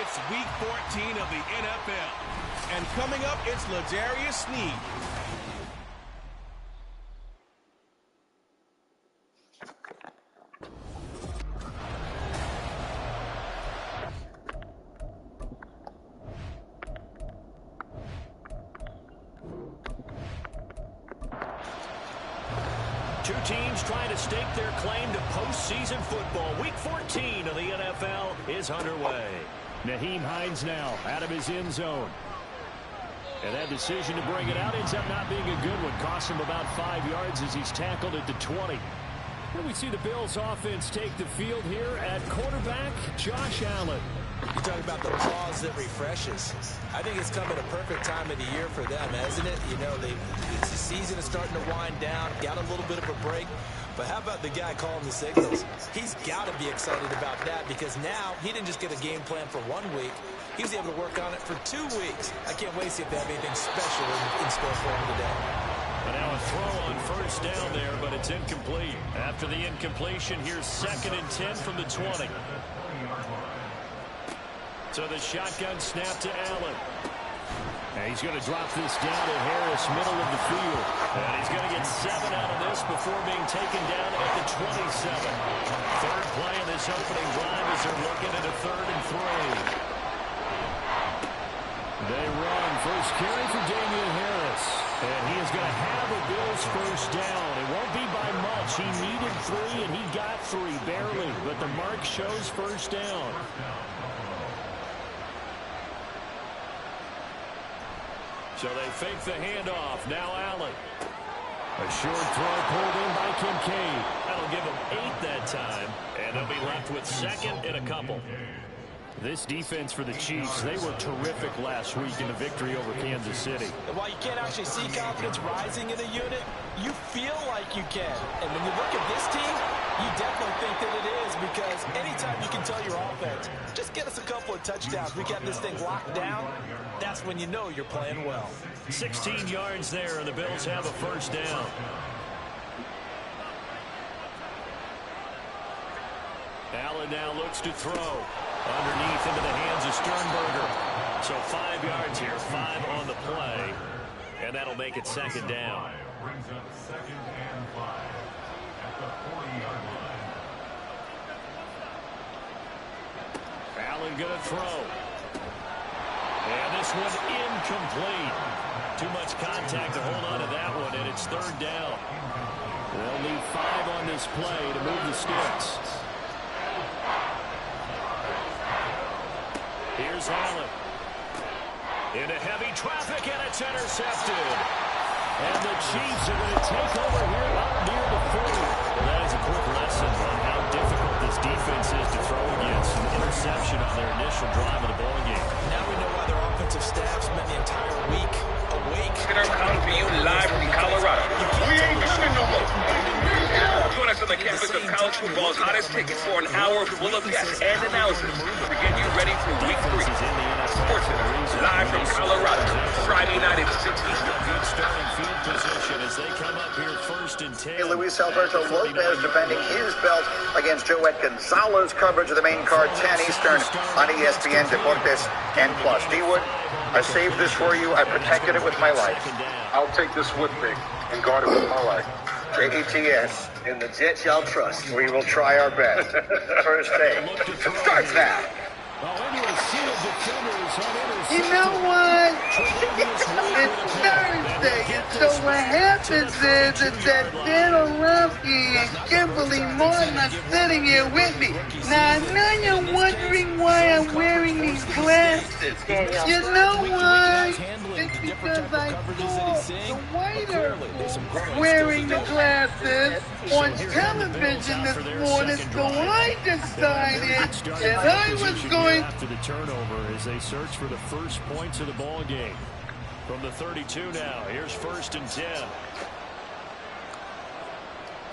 It's Week 14 of the NFL. And coming up, it's L'Jarius Sneed. Two teams trying to stake their claim to postseason football. Week 14 of the NFL is underway. Nyheim Hines now out of his end zone. And that decision to bring it out ends up not being a good one. Cost him about 5 yards as he's tackled at the 20. And we see the Bills offense take the field here at quarterback, Josh Allen. You're talking about the pause that refreshes. I think it's come at a perfect time of the year for them, hasn't it? You know, the season is starting to wind down, got a little bit of a break. But how about the guy calling the signals? He's got to be excited about that because now he didn't just get a game plan for 1 week. He was able to work on it for 2 weeks. I can't wait to see if they have anything special in store for him today. And now a throw on first down there, but it's incomplete. After the incompletion, here's 2nd and 10 from the 20. So the shotgun snap to Allen. And he's going to drop this down to Harris, middle of the field. And he's going to get 7 out of this before being taken down at the 27. Third play of this opening drive as they're looking at a 3rd and 3. They run. First carry for Damian Harris. And he is going to have a Bills first down. It won't be by much. He needed 3, and he got 3, barely. But the mark shows first down. So they fake the handoff. Now Allen. A short throw pulled in by Kincaid. That'll give them 8 that time. And they'll be left with 2nd and a couple. This defense for the Chiefs, they were terrific last week in the victory over Kansas City. And while you can't actually see confidence rising in the unit, you feel like you can. And when you look at this team, you definitely think that it is because anytime you can tell your offense, just get us a couple of touchdowns, we got this thing locked down, that's when you know you're playing well. 16 yards there, and the Bills have a first down. Allen now looks to throw. Underneath into the hands of Sternberger. So 5 yards here, 5 on the play. And that'll make it 2nd down. Brings up 2nd and 5 at the 40-yard line. Allen gonna throw. And this one incomplete. Too much contact to hold on to that one, and it's 3rd down. They'll need 5 on this play to move the sticks. Here's Allen. Into heavy traffic, and it's intercepted. And the Chiefs are going to take over here up near the 40. Well, that is a quick lesson on how difficult this defense is to throw against. An interception on their initial drive of the ballgame. Now we know why their offensive staff spent the entire week awake. Coming to you live from Colorado. We ain't coming no more. Join us on the campus of college football's hottest tickets for an hour full of guests and announcers to get you ready for Week 3. Sports Center, live from Colorado, Friday night at 6 Eastern. Good starting field position as they come up here 1st and 10. Luis Alberto Lopez defending his belt against Joet Gonzalez. Coverage of the main card, 10 Eastern on ESPN Deportes and Plus. D-Wood, I saved this for you. I protected it with my life. I'll take this with me and guard it with my life. J-E-T-S. In the Jets y'all trust. We will try our best. First day. Starts now. You know what? It's Thursday, and so what happens is that Dan Orlovsky and Kimberly Martin are sitting here with me. Now, I know you're wondering why I'm wearing these glasses. You know why? It's because I saw the waiter wearing the glasses on television this morning, so I decided that I was going after the turnover as they search for the first points of the ball game. From the 32 now, here's 1st and 10.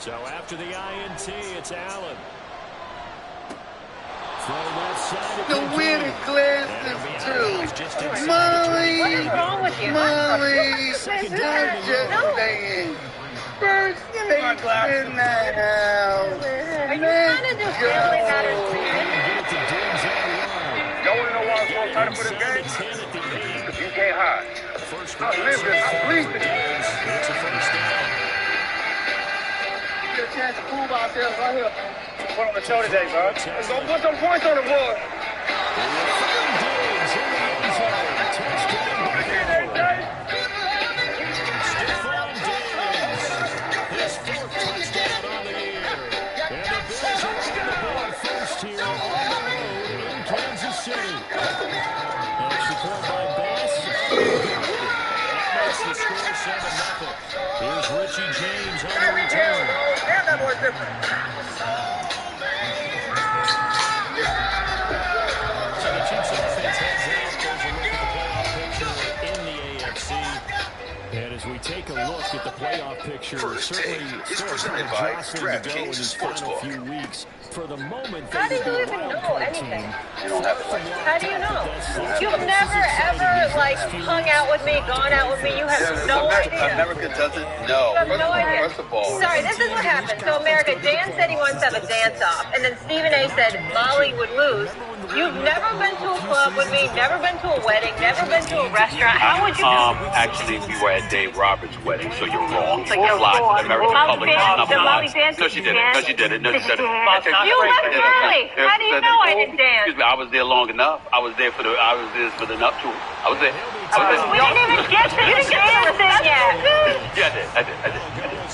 So after the INT, it's Allen. The weird glasses too. Molly, what is wrong with you? Molly, I'm just saying. First thing in the house. Are you trying to do Family Matters? Y'all want to know why Hide for the game. You can't hide. I live this. I breathe this. It's a first down. Get a chance to prove ourselves right here. Put on the show today, bro. Let's go put some points on the board. Here's Richie James on the return. Damn, that boy's different. So the Chiefs offense heads out. There's a look at the playoff picture in the AFC. And as we take a look at the playoff picture, certainly still kind of jostling to go in these final few weeks. For the moment, how do you even know anything? How do you know? You've never ever like hung out with me, gone out with me. You have no idea. America doesn't know. You have no idea. First of all, sorry, this is what happened. So America, Dan said he wants to have a dance off, and then Stephen A. said Molly would lose. You've never been to a club with me, never been to a wedding, never been to a restaurant. How would you know? Actually, we were at Dave Roberts' wedding, so you're wrong. So you're wrong. The American public is Molly danced. No, she didn't. No, she didn't. No, she didn't. You left early. How do you know I didn't dance? Excuse me, I was there long enough. I was there for the nuptial. I was there. We didn't even get to the dancing yet. Yeah,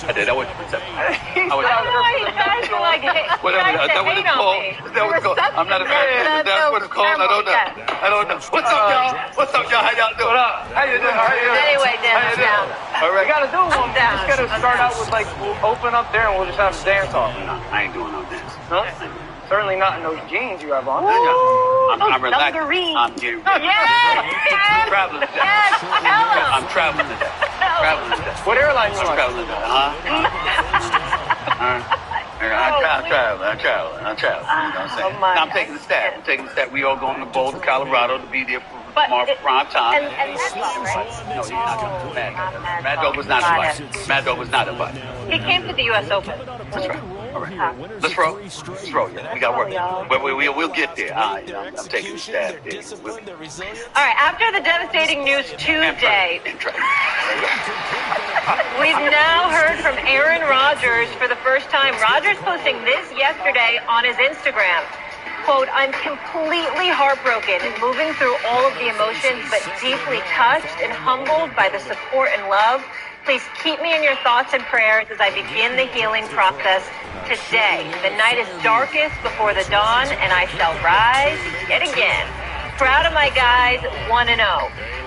I did. I went to reception. I don't know why you guys were like, hey, Is that what it's called? Is that what it's called? I'm not a fan. Is that what it's called? I don't know. What's up, y'all? How y'all doing? How you doing? Anyway, Dan, I'm down. All right. You gotta do one. You just gotta start out with like, we'll open up there and we'll just have a dance off. No, I ain't doing no dance. Huh? Certainly not in those jeans you have on. I'm relaxed. Dungarees. I'm getting ready. Yes. Traveling today. Yes. Tell him. I'm traveling today. What airline you I'm on? traveling today. I'm traveling. You know what I'm saying? I'm taking the staff. We all going to Boulder, Colorado to be there for tomorrow for prime time. And Mad Dog, right? No, he's not coming. Mad Dog was not invited. Mad Dog was not invited. He came to the U.S. Open. That's right. All right. Let's roll. Yeah. We got work. But we'll get there. I'm taking the staff there. All right. After the devastating news Tuesday, we've now heard from Aaron Rodgers for the first time. Rodgers posting this yesterday on his Instagram. Quote, I'm completely heartbroken and moving through all of the emotions, but deeply touched and humbled by the support and love. Please keep me in your thoughts and prayers as I begin the healing process today. The night is darkest before the dawn, and I shall rise yet again. Proud of my guys, 1-0.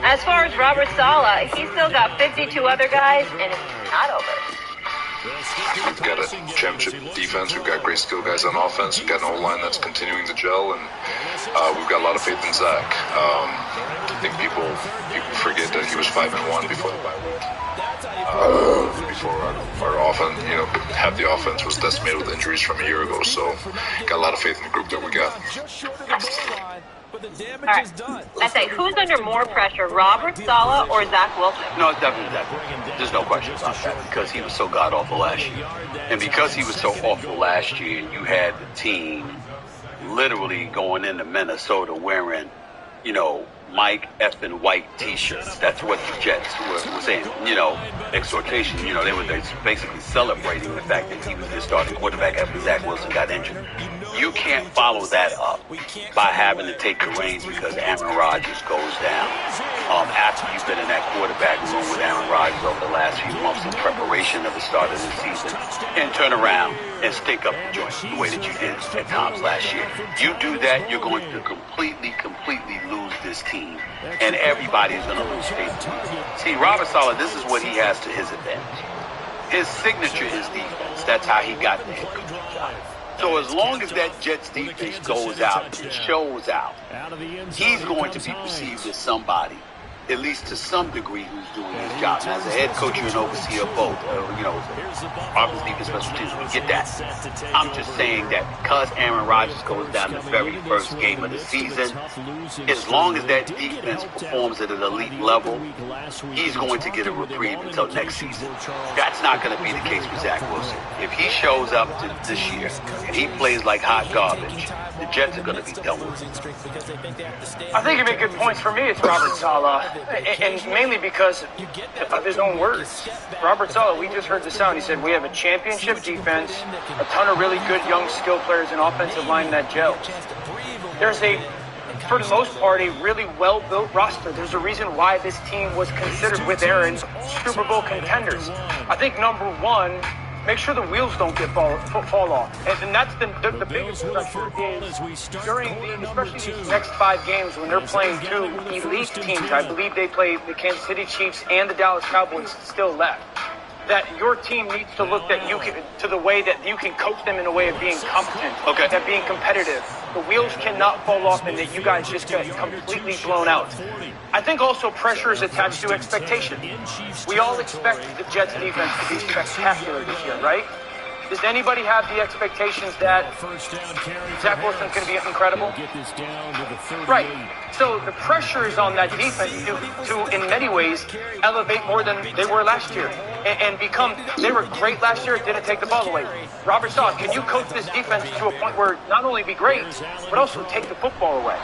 As far as Robert Saleh, he's still got 52 other guys, and it's not over. We've got a championship defense. We've got great skill guys on offense. We've got an O-line that's continuing to gel, and we've got a lot of faith in Zach. I think people forget that he was 5-1 before the bye week. Before our offense, half the offense was decimated with injuries from a year ago. So, got a lot of faith in the group that we got. All right. I say, who's under more pressure, Robert Saleh or Zach Wilson? No, it's definitely Zach. There's no question about that because he was so god-awful last year. And because he was so awful last year, you had the team literally going into Minnesota wearing, Mike effing White T-shirts. That's what the Jets were saying. Exhortation. They were basically celebrating the fact that he was the starting quarterback after Zach Wilson got injured. You can't follow that up by having to take the reins because Aaron Rodgers goes down. After you've been in that quarterback room with Aaron Rodgers over the last few months in preparation of the start of the season, and turn around and stink up the joint the way that you did at times last year. You do that, you're going to completely lose this team, and everybody's going to lose faith. See, Robert Saleh, this is what he has to his advantage. His signature is defense. That's how he got the head coach job. So as long as that Jets defense goes out and shows out, he's going to be perceived as somebody at least to some degree, who's doing his job. And as a head coach, you're an overseer of both. Offense, defense, special teams. We get that. I'm just saying that because Aaron Rodgers goes down the very first game of the season, as long as that defense performs at an elite level, he's going to get a reprieve until next season. That's not going to be the case with Zach Wilson. If he shows up to this year and he plays like hot garbage, the Jets are going to be done with him. I think you make good points. For me, it's Robert Saleh, and mainly because of his own words. Robert Saleh, we just heard the sound. He said, we have a championship defense, a ton of really good young skill players and offensive line that gels. There's for the most part, a really well-built roster. There's a reason why this team was considered, with Aaron, Super Bowl contenders. I think number one, make sure the wheels don't fall off. And that's the biggest pressure is during especially these next 5 games when they're playing 2 elite teams. I believe they play the Kansas City Chiefs and the Dallas Cowboys still left. That your team needs to look to the way that you can coach them in a way of being competent, that being competitive. The wheels cannot fall off and that you guys just get completely blown out. I think also pressure is attached to expectation. We all expect the Jets defense to be spectacular this year, right? Does anybody have the expectations that Zach Wilson's going to be incredible? Right. So the pressure is on that defense to in many ways, elevate more than they were last year. And become, they were great last year, didn't take the ball away. Robert Saleh, can you coach this defense to a point where not only be great, but also take the football away?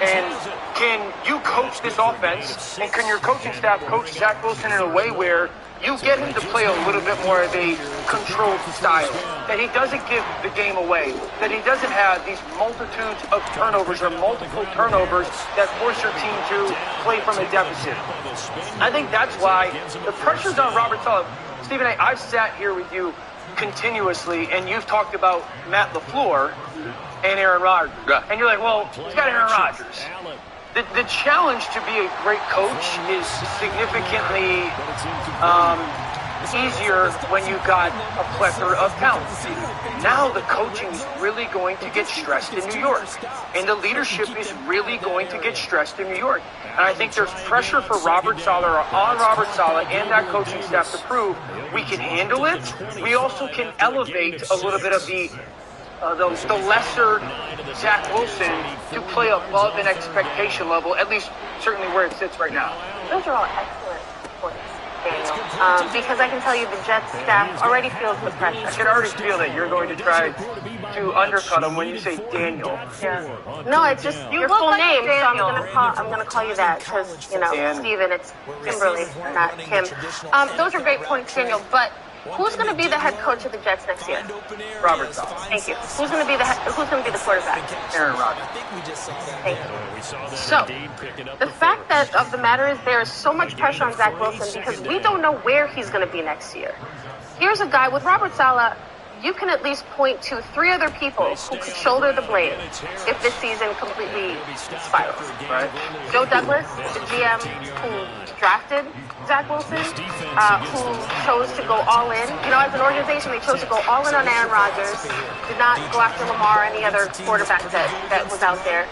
And can you coach this offense, and can your coaching staff coach Zach Wilson in a way where you get him to play a little bit more of a controlled style, that he doesn't give the game away, that he doesn't have these multitudes of turnovers or multiple turnovers that force your team to play from a deficit. I think that's why the pressure's on Robert Saleh. Stephen A., I've sat here with you continuously, and you've talked about Matt LaFleur and Aaron Rodgers. And you're like, well, he's got Aaron Rodgers. The challenge to be a great coach is significantly easier when you've got a plethora of talent. Now the coaching is really going to get stressed in New York, and the leadership is really going to get stressed in New York. And I think there's pressure for Robert Saleh, or on Robert Saleh and that coaching staff to prove we can handle it. We also can elevate a little bit of the lesser Zach Wilson to play above an expectation level, at least certainly where it sits right now. Those are all excellent points, Daniel. Because I can tell you the Jets staff already feels the pressure. I can already feel that you're going to try to undercut him when you say Daniel. Yeah. No, it's just your full name, so I'm gonna call you that because Steven, it's Kimberly, not Kim. Those are great points, Daniel. But who's going to be the head coach of the Jets next year? Robert Saleh. Thank you. Who's going to be the quarterback? Aaron Rodgers. Thank you. So, the fact of the matter is there is so much pressure on Zach Wilson because we don't know where he's going to be next year. Here's a guy with Robert Saleh. You can at least point to 3 other people who could shoulder the blame if this season completely spirals. Right? Joe Douglas, the GM who drafted Zach Wilson, who chose to go all in. As an organization, they chose to go all in on Aaron Rodgers, did not go after Lamar or any other quarterback that was out there.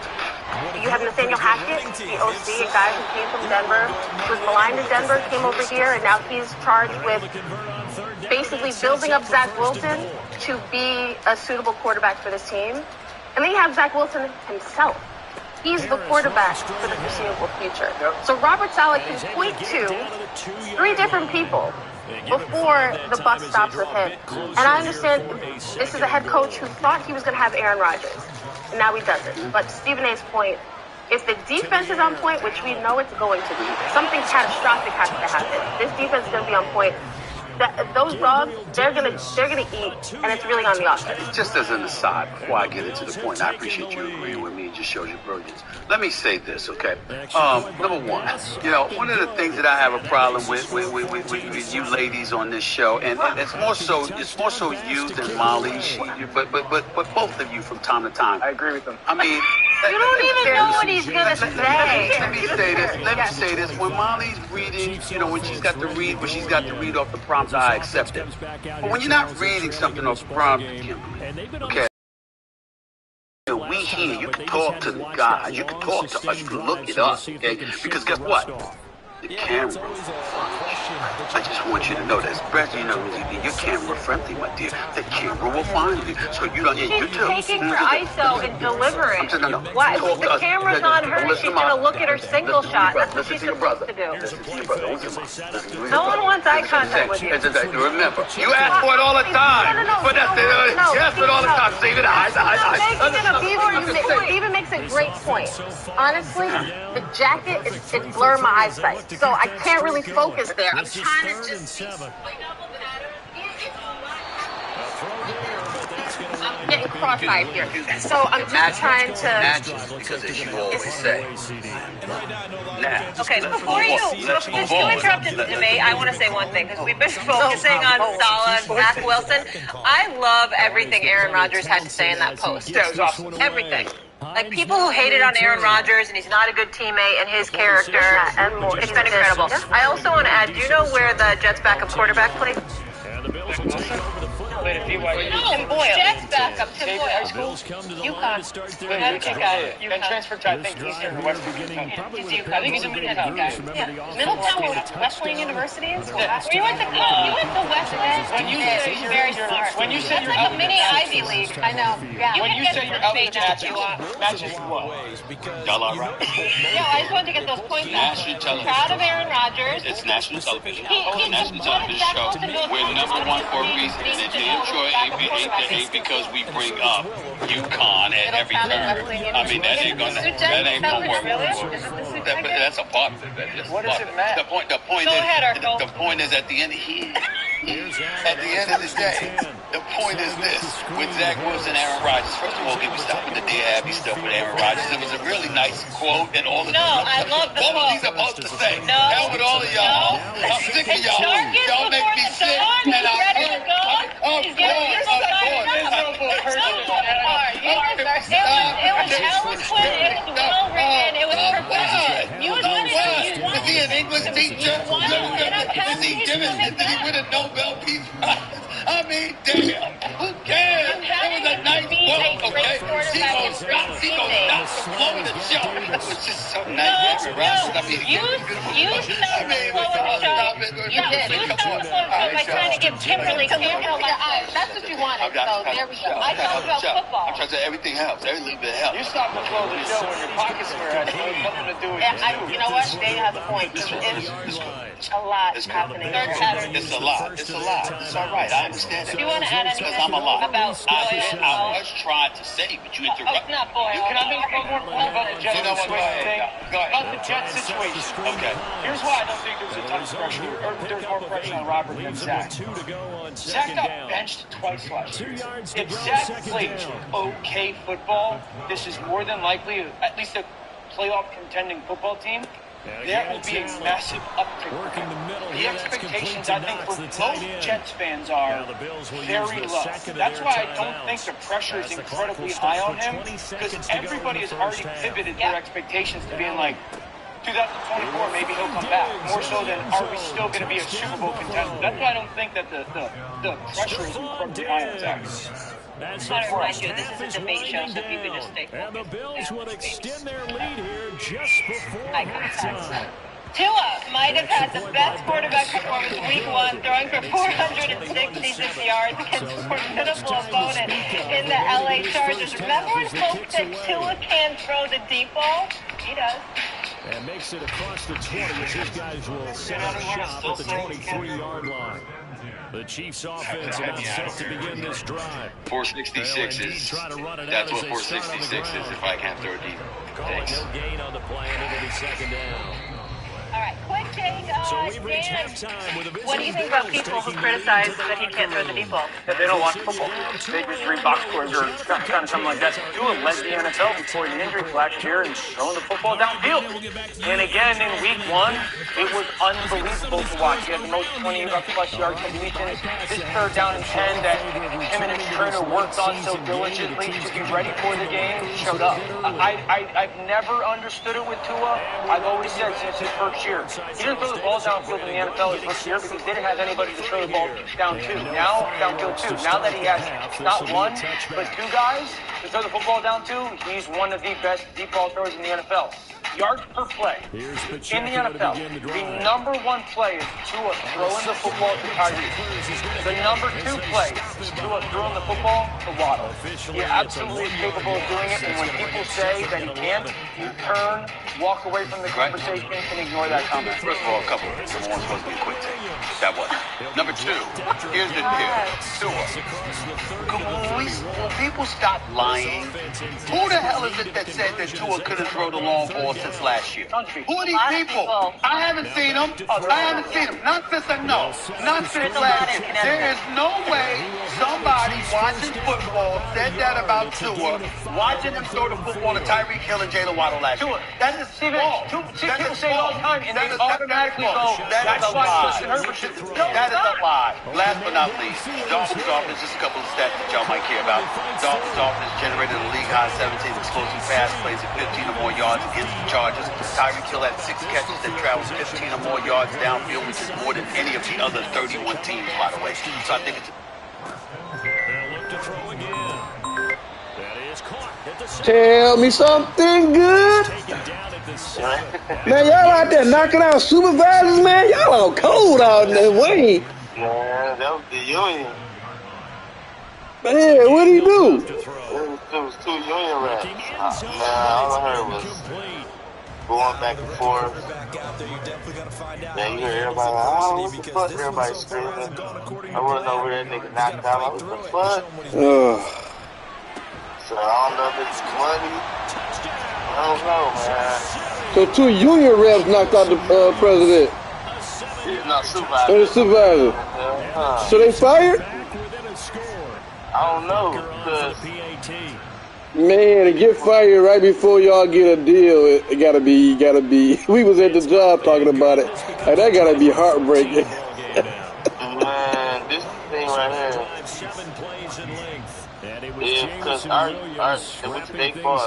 You have Nathaniel Hackett, the OC, a guy who came from Denver, was maligned in Denver, came over here, and now he's charged with basically building up Zach Wilson to be a suitable quarterback for this team. And then you have Zach Wilson himself. He's the quarterback for the foreseeable future. So Robert Saleh can point to 3 different people before the buck stops with him. And I understand this is a head coach who thought he was going to have Aaron Rodgers. And now he doesn't. But Stephen A's point, if the defense is on point, which we know it's going to be, something catastrophic has to happen. This defense is going to be on point. Those dogs, they're gonna eat, and it's really on the offense. Just as an aside, before I get into the point, I appreciate you agreeing with me. It just shows your brilliance. Let me say this, okay? Number one, one of the things that I have a problem with you ladies on this show, and it's more so you than Molly, but both of you from time to time. I agree with them. I mean, you don't even know what he's gonna say. Let me say this. When Molly's reading, when she's got to read off the prompt, I accept it. But when you're not reading something off the prompt, okay, we here, you can talk to the guys, you can talk to us, you can look it up, okay? Because guess what? the camera. I just want you to know that, especially, your camera friendly, my dear. The camera will find you. So you don't need YouTube. She's taking her ISO and delivering. No. Why? If the camera's on her, she's going to look at her single shot. That's what she's supposed to do. Listen to your brother. No one wants eye contact with you. Remember, you ask for it all the time. But that's it. You ask for it all the time. Save it. Eyes. Before even makes a great point. Honestly, the jacket it's blurring my eyesight, so I can't really focus there. I'm trying to just. I'm getting cross-eyed here, so I'm just trying to. Matches, because as you always say. Now. Okay, before you interrupt the debate, I want to say one thing, because we've been focusing on Saleh and Zach Wilson. I love everything Aaron Rodgers had to say in that post. That was awesome. Everything. Like, people who hated on Aaron Rodgers and he's not a good teammate and his character, and more. It's been incredible. I also want to add, do you know where the Jets' backup quarterback played? Played at BYU. Tim Boyle. Jets backup, Tim Boyle. UConn. And transferred to, I think, Eastern or Western Kentucky. I think he's a Middletown guy. Yeah. Middletown, where Wesleyan University is? You went to Wesleyan? When you say you're very smart. When you say you're like a mini Ivy League. I know. Yeah. When you say you're out matches what? Y'all all right? Yeah, I just wanted to get those points out. National television. Proud of Aaron Rodgers. It's national television. National television show. We're number one for a reason. And it's damn sure ain't because we bring up UConn at every turn. I mean, that ain't gonna work. That's a part of it. What does it matter? The point is at the end here. At the end of the day, the point is this: with Zach Wilson, Aaron Rodgers. First of all, give me stop with the Dear Abby stuff with Aaron Rodgers. It was a really nice quote and all of No, I love the quote. What was he supposed to say? No. Hell with all of y'all. I'm sick of y'all. Y'all make me sick. And ready to go. It was eloquent, it was well written, it was perfect. You is he an English teacher? Is he with a Nobel Peace Prize? I mean, damn. Who cares? It was a nice quote, okay? She gonna stop the flow of the show. It was just so nice. You stopped the flow of the show. You stopped the flow of the show by trying to give Kimberly your eyes. That's what you wanted. So there we go. I talked about football. I'm trying to say everything helps. Every little bit helps. You stopped the flow of the show when your pockets were had nothing to do with you. You know what? Dave has a point. It's a lot happening. It's a lot. It's all right. I understand it. Do you want to add anything about Boyle? I was trying to say, but you interrupted. It's not Boyle. Can I make one more point about the Jets situation thing? Go ahead. About the Jets situation. Okay. Here's why I don't think there's a ton of pressure, or there's more pressure on Robert than Zach. Zach got benched twice last year. If Zach plays okay football, this is more than likely, at least a playoff contending football team. There will be a massive uptick. The expectations, I think, for most Jets fans are very low. That's why I don't think the pressure is incredibly high on him, because everybody has already pivoted their expectations to being like, 2024, maybe he'll come back. More so than, are we still going to be a Super Bowl contender? That's why I don't think that the pressure is incredibly high on Zach. I just want to remind you, this is a debate show, so if you could just stay focused. And the Bills will extend their lead here just before halftime. Tua might have had the best quarterback performance week 1, throwing for 466 yards against a formidable opponent in the LA Chargers. Remember when folks said Tua can't throw the deep ball? He does. And makes it across the 20 as his guys will set up shop at the 23-yard line. The Chiefs offense about set to begin this drive. 466 is, that's what 466 is if I can't throw deep. Thanks. No gain on the play, and it'll be second down. All right, quick take. What do you think about people who criticize that he can't throw the deep ball? That they don't watch football. They just read box scores or kind of something like that. Tua led the NFL before the injury last year and throwing the football downfield. And again, in week 1, it was unbelievable to watch. He had the most 20-plus yard completions. This third down and 10 that him and his trainer worked on so diligently to be ready for the game showed up. I've never understood it with Tua. I've always said since his first year, he didn't throw the ball downfield in the NFL his first year because he didn't have anybody to throw the ball downfield too. Now that he has not one, but 2 guys to throw the football down to, he's one of the best deep ball throwers in the NFL. yards per play in the NFL, the number 1 play is Tua throwing the football to Tyreek. The number 2 play is Tua throwing the football to Waddle. He absolutely is capable of doing it, and when people say that he can't, turn, walk away from the conversation, and ignore that comment. First of all, a couple of things. Number 1 supposed to be a quick take. That was. Number 2, here's the deal. Tua. Will people stop lying? Who the hell is it that said that Tua couldn't throw the long ball since last year? Who are these people? I haven't seen them. Not since I know. Not since last year. There is no way somebody watching football said that about Tua, watching him throw the football to Tyreek Hill and Jalen Waddle last year. That is false. People say it all the time, and they automatically go, that's a lie. That is a lie. Last but not least, Dolphins offense, just a couple of stats that y'all might care about. Dolphins offense generated a league-high 17 explosive pass plays and 15 or more yards against the Chargers. Tyreek Hill had 6 catches that traveled 15 or more yards downfield, which is more than any of the other 31 teams, by the way. So I think it's... Tell me something good. Man, y'all out there knocking out supervisors, man. Y'all all cold out there, Wayne. Man, that was the union. Man, what'd he do? It was 2 union reps. Man, all I heard was going back and forth. Man, you hear everybody like, oh, what the fuck? Everybody screaming. I wasn't over there, nigga knocked out. Like, what the fuck? So I don't know if it's money. I don't know, man. So 2 union reps knocked out the president. No, supervisor. And the supervisor. So they fired? I don't know, because... Man, to get fired right before y'all get a deal, it gotta be, we was at the job talking about it. Like, that gotta be heartbreaking. Man, this thing right here. Yeah, because our big boss,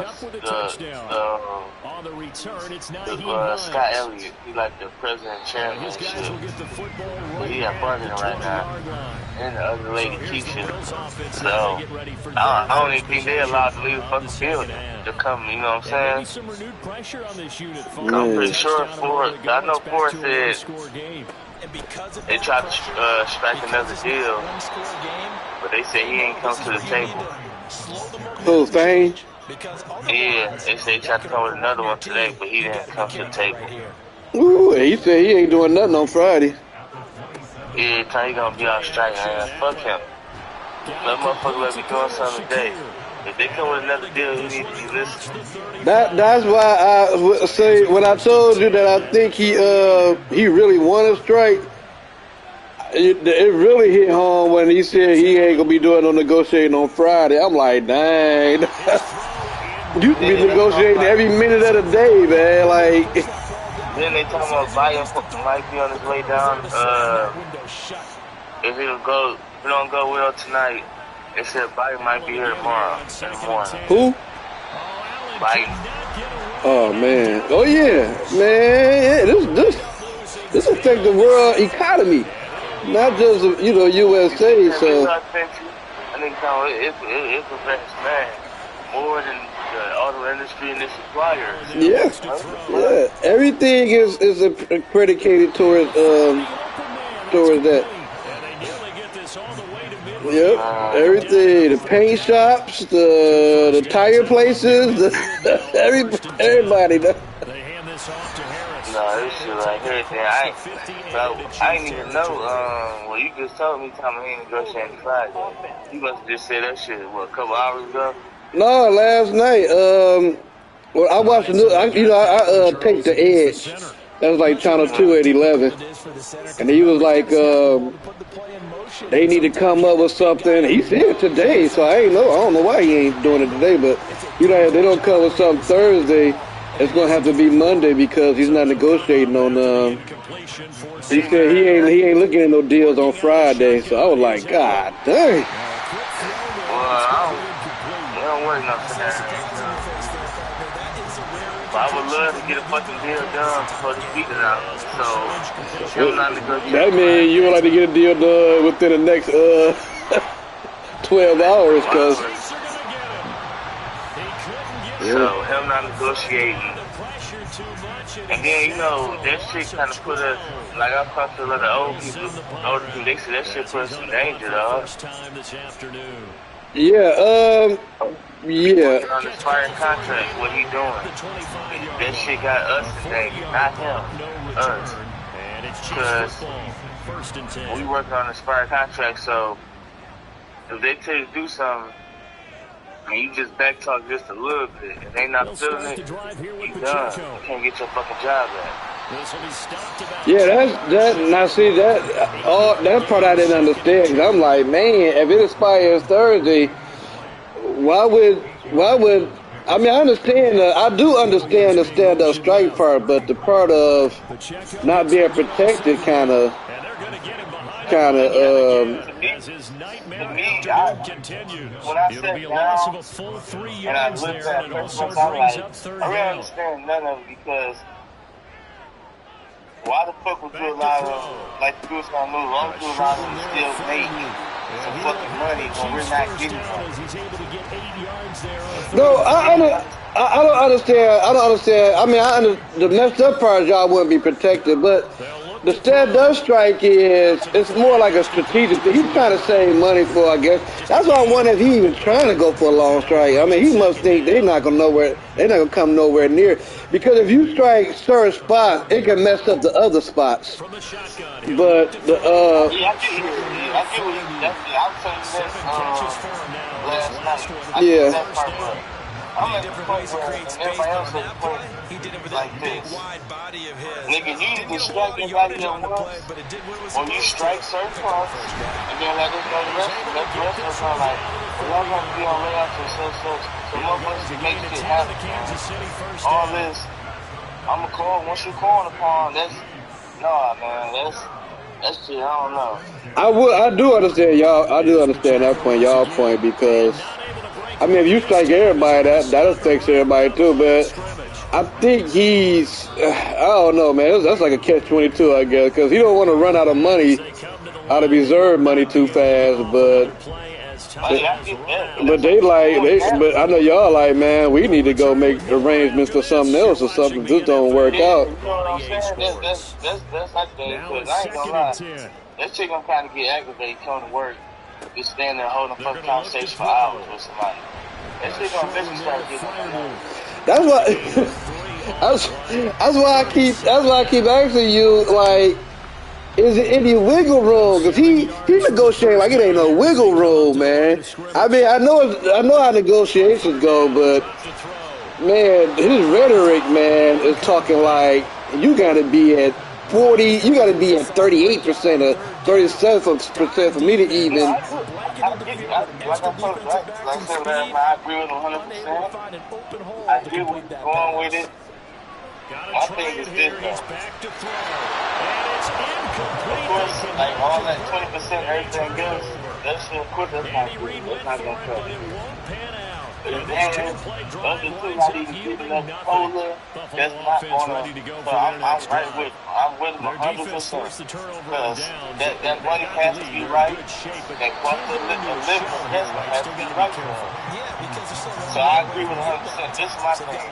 Scott Elliott, he like the president chairman and shit. But he got president right now. And the other lady, Keisha. So, I don't even think they're allowed to leave the fucking building to come, you know what I'm saying? I'm pretty sure I know Ford said they tried to strike another deal, but they said he ain't come to the table. Oh, Thane? Yeah, they said he tried to come with another one today, but he didn't come to the table. Ooh, he said he ain't doing nothing on Friday. Yeah, he gonna be on strike, man. Fuck him. That motherfucker let me doing something today. If they come with another deal, he needs to be listening. That's why I say when I told you that I think he really wanted a strike. It really hit home when he said he ain't gonna be doing no negotiating on Friday. I'm like, dang. You be negotiating every minute of the day, man. Like. Then they talking about Biden might be on his way down. If it don't go well tonight, they said Biden might be here tomorrow in the morning. Who? Biden. Oh man. Oh yeah, man. Yeah, this affects the world economy, not just USA. So. I think it affects man more than the auto industry and the suppliers. Yeah. Everything is predicated towards that. Yep, everything. The paint shops, the tire places, everybody. No, this shit like everything. I ain't even know. Well, you just told me, Tommy, he ain't negotiating Friday. You must have just said that shit, a couple hours ago? No, last night. Well, I watched the news. I take the Edge. That was like Channel 2 at 11, and he was like, they need to come up with something. He said it today, so I don't know why he ain't doing it today. But if they don't come with something Thursday, it's gonna have to be Monday because he's not negotiating on. He said he ain't looking at no deals on Friday. So I was like, God dang. Well, they don't worry nothing there. But I would love to get a fucking deal done before the week is out. So, I'm not negotiating. That means you would like to get a deal done within the next 12 hours, because So him not negotiating. And then, you know, that shit kind of put us, like I talked to a lot of older people, they said that shit put us in danger, dog. Yeah, yeah. On the expiring contract, what he doing? That shit got us in danger, not him, us. Because we work on an expired contract, so if they tell you to do something, and you just backtalk just a little bit, and they not feeling it, you done. You can't get your fucking job back. Yeah, that. Now see that part I didn't understand. Cause I'm like, man, if it expires Thursday, why would? I mean, I understand. I do understand the stand-up strike part, but the part of not being protected, kind of. To me, when I sat down and I looked at principles, I'm like, I really understand none of it because why the fuck would you allow them, like the Goose gonna move, why would you allow them to still make some fucking money when we're not getting money? No, I don't understand. I don't understand. I mean, the messed up part is y'all wouldn't be protected, but the stand-up strike it's more like a strategic thing. He's trying to save money for, I guess. That's why I wonder if he's even trying to go for a long strike. I mean, he must think they're not gonna come nowhere near. Because if you strike certain spots, it can mess up the other spots. But the yeah, I get what I'll tell you this last night. Yeah. I'm at the point where everybody else at the point like this. Nigga, you either strike everybody at once, or you strike certain parts, and then let the rest of us are like, well, y'all gonna be on layoffs and such. So motherfuckers can make shit happen. All this, I'ma call, once you calling upon, that's shit, I don't know. I do understand y'all. I do understand that point, y'all point, because I mean, if you strike everybody, that affects everybody too. But I think he's, I don't know, man. That's like a catch-22, I guess, because he don't want to run out of money, out of reserve money too fast. But I know y'all like, man, we need to go make arrangements for something else or something. This don't work out. You know what I'm saying? That's like that, because I ain't gonna lie. That chick gonna kind of get aggravated coming to work. Just stand there holding a fucking conversation for hours with somebody. That shit gonna eventually start getting That's why I keep asking you, like, is there any wiggle room? Cause he negotiating like it ain't no wiggle room, man. I mean, I know how negotiations go, but man, his rhetoric, man, is talking like you gotta be at 40, you gotta be at 38% or 37% for me to even. I agree with him 100%. I get where he's going with it. My thing is this, though. Of course, like all that 20%, everything else, that shit quick, that's not good. That's not gonna cut it. But then, other two not even giving up cola, that's not gonna. So I'm with him 100%. Because that money has to be right. That cost of living has to be right for him. So I agree with 100%. This is my thing.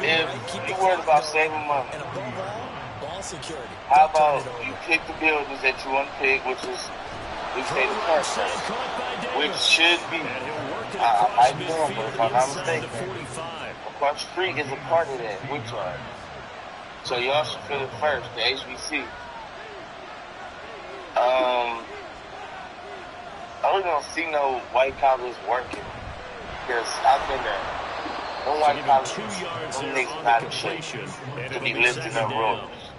If you're worried about saving money, how about you pick the buildings that you want to pick, which is, we say the Park Center, which should be, I might be wrong, but if I'm not mistaken, Park Street is a part of that, which are. So y'all should feel it first, the HBC. I really don't see no white collars working, because I've been there. No white collars, them niggas not in shape to be lifting up ropes.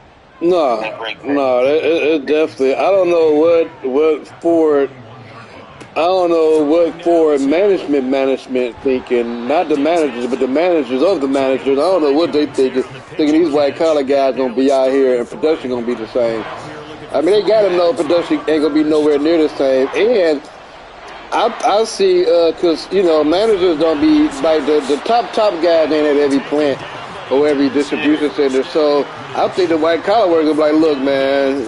No, it definitely. I don't know what Ford management thinking. Not the managers, but the managers of the managers. I don't know what they thinking. Thinking these white collar guys gonna be out here and production gonna be the same. I mean, they gotta know production ain't gonna be nowhere near the same. And I see, cause you know, managers don't be like the top guys ain't at every plant or every distribution center. So I think the white collar workers will be like, look, man,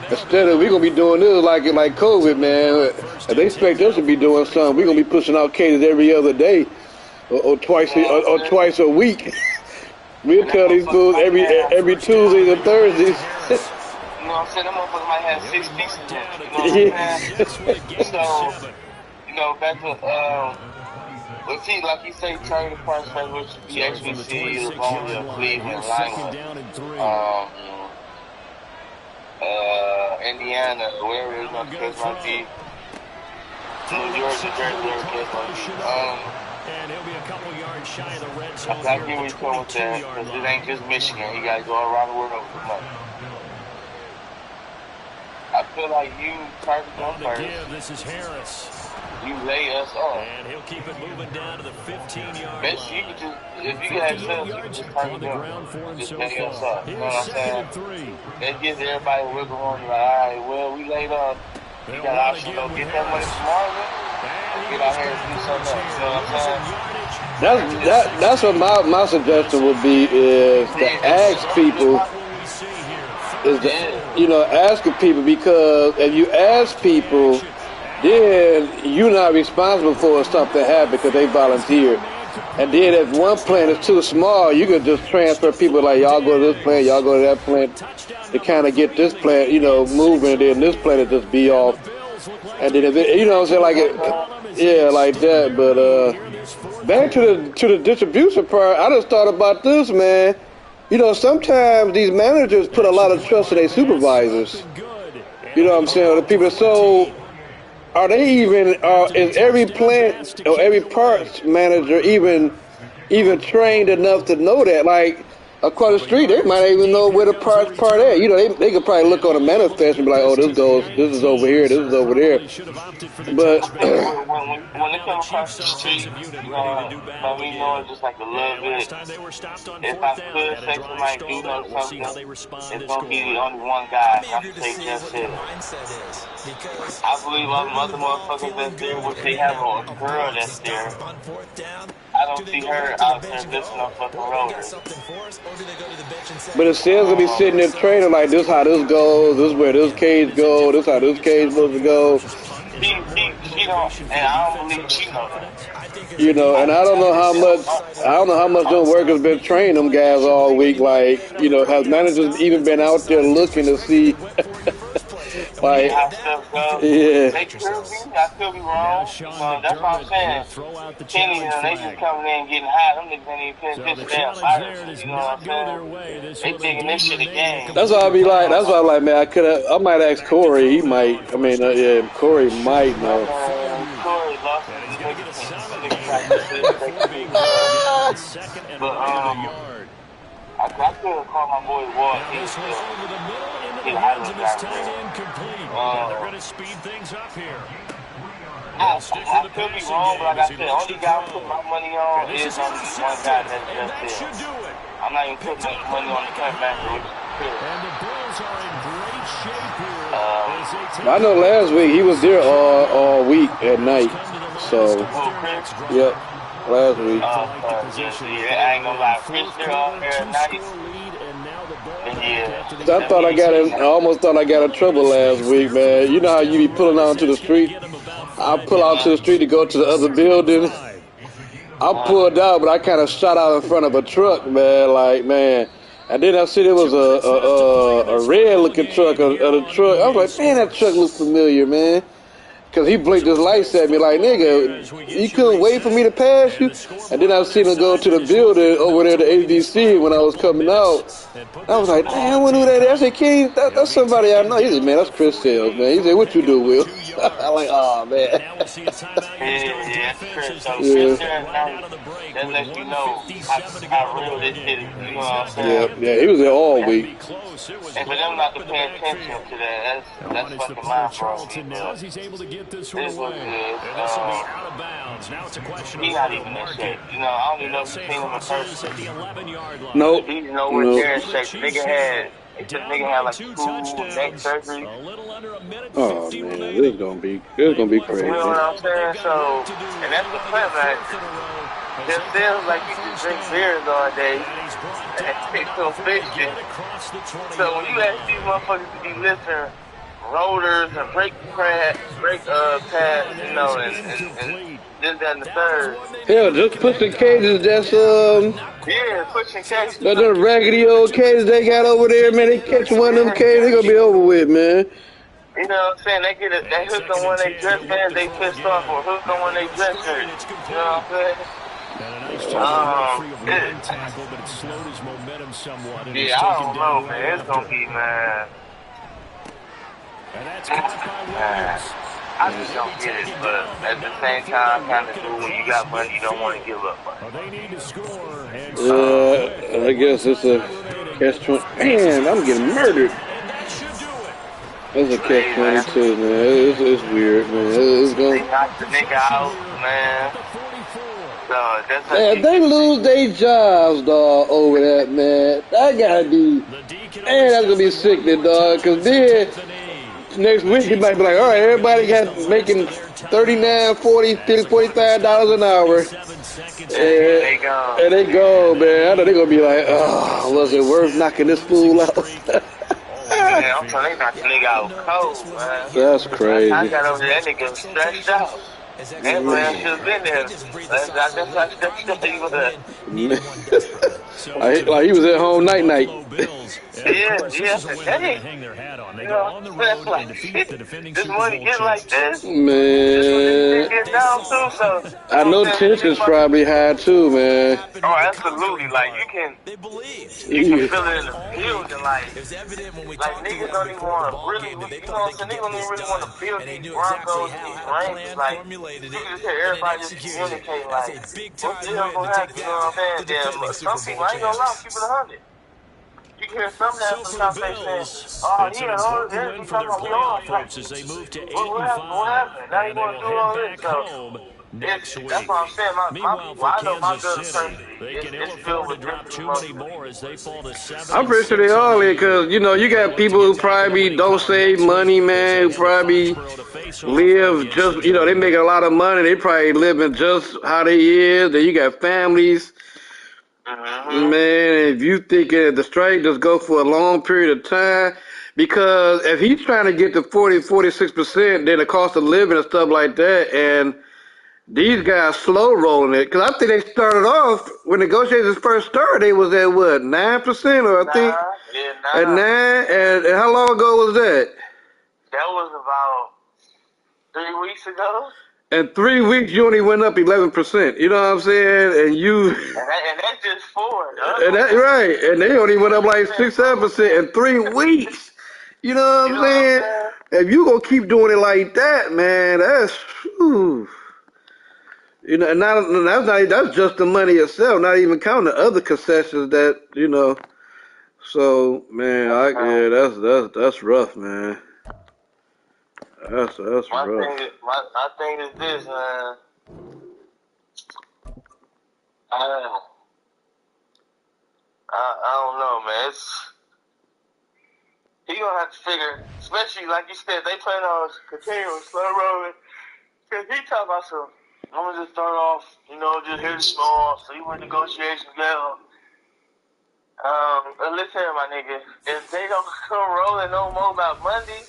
instead of we're gonna be doing this like COVID, man. And they expect us to be doing something. We're gonna be pushing out cases every other day, or twice a week. We'll tell these fools every Tuesdays and Thursdays. You know what I'm saying? Them motherfuckers might have 6 pieces in it. You know what I'm saying? So, you know, back to let's see, like you say, Charlie Park Fest, which would be HBC, Livonia, Cleveland, Lima, Indiana, wherever it's not the case might be. New Jersey, wherever the case might be. And he'll be a couple yards shy of the red zone. I get where you're coming with that, because it ain't just Michigan. You guys go around the world for money. I feel like you target them first. This is Harris. You lay us off. And he'll keep it moving down to the 15-yard line. You can just, if you can have sales, you can just target them. Just lay us off. You know what I'm saying? That gives everybody a wiggle room. Like, all right, well, we laid off. You got an option to go get that money tomorrow, or get out here and do something else. You know what I'm saying? That's what my suggestion would be, is to ask people, asking people, because if you ask people, then you're not responsible for if something happened because they volunteered. And then if one plant is too small, you could just transfer people, like, y'all go to this plant, y'all go to that plant, to kind of get this plant, moving, and then this plant will just be off. And then if it, what I'm saying, like that. But back to the distribution part, I just thought about this, man. Sometimes these managers put a lot of trust in their supervisors. You know what I'm saying? The people. So are they is every plant or every parts manager even trained enough to know that? Like, across the street, they might even know where the part at. They could probably look on a manifest and be like, oh, this is over here, this is over there. But when it comes across the street, let me know just like a little bit. If I could say somebody do know something, it's gonna be the only one guy. I can say just it. I believe all the other motherfuckers that's there, which they have a girl that's there. I don't see her out there listening on fucking rollers. But it says to be sitting there training like, this how this goes, this where this cage goes, this how this cage supposed to go. She don't, and I don't believe she knows that. And I don't know how much those workers been training them guys all week. Like, have managers even been out there looking to see? Like, yeah. They could be. I could be wrong. That's what I'm saying. Kenny, they just coming in getting hot. Them niggas ain't even paying attention to their virus. You know what I'm saying? They thinking this shit a game. That's why I be like. That's why I'm like, man, I might ask Corey. He might. Corey might know. Corey lost but I could have called my boy Walt. He's they're going to speed things up here. I could be wrong, but like I said, the only guy I put my money on is on this one guy that's just there. I'm not even putting my money on the cutbacker, which is clear. And the Bills are in great shape here. I know last week he was there all week at night. So, yep, last week. I ain't gonna lie, Chris there all there at night. I almost thought I got in trouble last week, man. You know how you be pulling out to the street? I pull out to the street to go to the other building. I pulled out, but I kind of shot out in front of a truck, man. And then I see there was a red-looking truck, a truck. I was like, man, that truck looks familiar, man. Because he blinked his lights at me like, nigga, you couldn't wait for me to pass you? And then I seen him go to the building over there to HDC when I was coming out. I was like, damn, I wonder who that is. I said, King, that's somebody I know. He said, man, that's Chris Sales, man. He said, what you do, Will? I'm like, oh, man. Yeah, Chris. So Chris there at night, that lets you know how real this shit is. You know what I'm saying? Yeah, he was there all week. And for them not to pay attention to that, that's fucking mind-blowing. He's able to get this one away. And this will be out of bounds. Now it's a question he's not even in shape. I don't even know if you've seen him in person. Nope. He's nowhere near in shape. Nigga had like 2 neck surgery. Oh man, this is gonna be crazy. You know what I'm saying? So, and that's the plan, man. Just feels like you just drink beers all day and take some fishing. So when you ask these motherfuckers to be lifting rotors and brake pads, you know, and this, that, and the third. Yeah, just pushing cages. That's Yeah, pushing cages. But the raggedy old cages they got over there, man. They catch one of them cages, they gonna be over with, man. You know what I'm saying? They hook on when they dress band, they pissed off, or hook on when they dress hurt. You know what I'm saying? Tackle, but it slowed his momentum somewhat. Yeah, I don't know, man. It's gonna be, man. And that's caught by Williams. I just don't get it, but at the same time, kind of do when you got money, you don't want to give up money. Well, they need to score. I guess it's a catch-22. Man, I'm getting murdered. That's a catch-22, man. It's weird, man. It's They knocked the nigga out, man. So that's man, if they lose their jobs, dog, over that, man, that gotta be, man, that's gonna be sickening, dog, because then next week he might be like, all right, everybody got making $39, $40, $45 an hour, and they go, man. I know they're gonna be like, oh, was it worth knocking this fool out? Man, I'm trying to knock the nigga out cold, man. That's crazy. I got over there, that nigga stretched out. That man should have been there. Like he was at home night. Yeah. Hang their hat on. They go on the road and defeat the defending this money get like this. Man. I know tension's probably high too, man. Oh, absolutely. Like you can feel it in the building. Like niggas don't even want to really, you know what I'm saying? They don't even really want to build these Broncos and these Rams. Like you can just hear everybody just communicate like, what's the hell gonna happen? You know what I'm saying? Damn, some people, I ain't gonna lie, keep it 100. You can hear some of that sometimes they say, oh, yeah, all this, we talking about we all like, as they move to 8-5. What happened? Now you want to do all this, so that's what I'm saying. Meanwhile, for I know my Kansas good City, they can ill afford to drop too many more as they fall to 7. I'm pretty sure they all in, because, you know, you got people who probably don't save money, man, who probably live just, you know, they make a lot of money. They probably living just how they is. Then you got families. Man, if you thinking the strike just go for a long period of time, because if he's trying to get to 46%, then the cost of living and stuff like that, and these guys slow rolling it, because I think they started off, when negotiations first started, they was at what, 9%, or I think, at 9, and how long ago was that? That was about 3 weeks ago. In 3 weeks, you only went up 11%. You know what I'm saying? And that's just 4. And that, right. And they only went up like 6-7% in 3 weeks. You know what I'm saying? If you gonna keep doing it like that, man, that's, whew. You know, and that's just the money itself, not even counting the other concessions that, you know. So, man, that's rough, man. That's rough. My thing is this, man. I don't know, man. He gonna have to figure, especially like you said, they plan on continuing slow rolling. Cause he talking about some, I'm gonna just start off, you know, just hear the small, see where negotiations go. But listen here, my nigga, if they don't come rolling no more about Monday,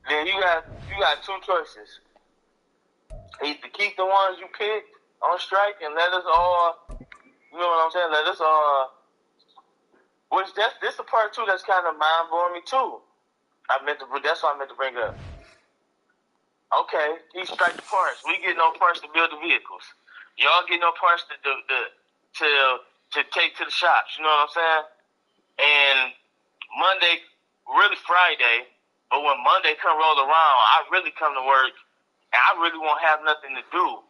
then you got 2 choices. Either keep the ones you picked on strike and let us all, you know what I'm saying, let us all, which this a part too that's kind of mind-blowing me too. That's what I meant to bring up. Okay, he strike the parts. We get no parts to build the vehicles. Y'all get no parts to take to the shops, you know what I'm saying? And Monday, really Friday, but when Monday come roll around, I really come to work, and I really won't have nothing to do.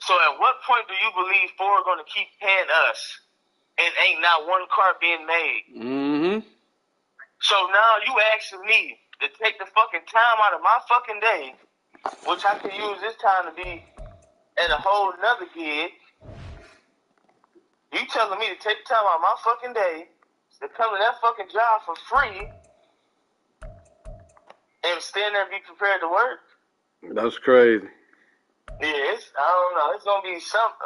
So at what point do you believe Ford going to keep paying us, and ain't not one car being made? Mm-hmm. So now you asking me to take the fucking time out of my fucking day, which I can use this time to be at a whole nother gig. You telling me to take the time out of my fucking day to come to that fucking job for free, and stand there and be prepared to work? That's crazy. Yeah, I don't know. It's gonna be something.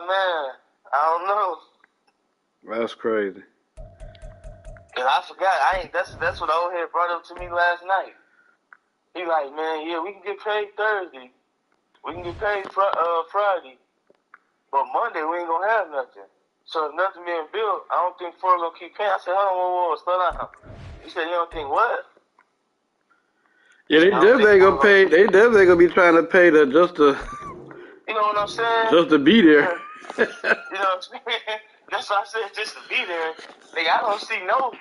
Man, I don't know. That's crazy. And I forgot. That's what the old head brought up to me last night. He like, man, yeah, we can get paid Thursday. We can get paid Friday. But Monday we ain't gonna have nothing. So if nothing being built, I don't think Ford gonna keep paying. I said, hold on, whoa, slow down. He said, you don't think what? Yeah, they definitely ain't gonna pay. They definitely gonna be trying to pay just to. You know what I'm saying? Just to be there. You know what I'm saying? That's what I said, just to be there. Nigga, I don't see no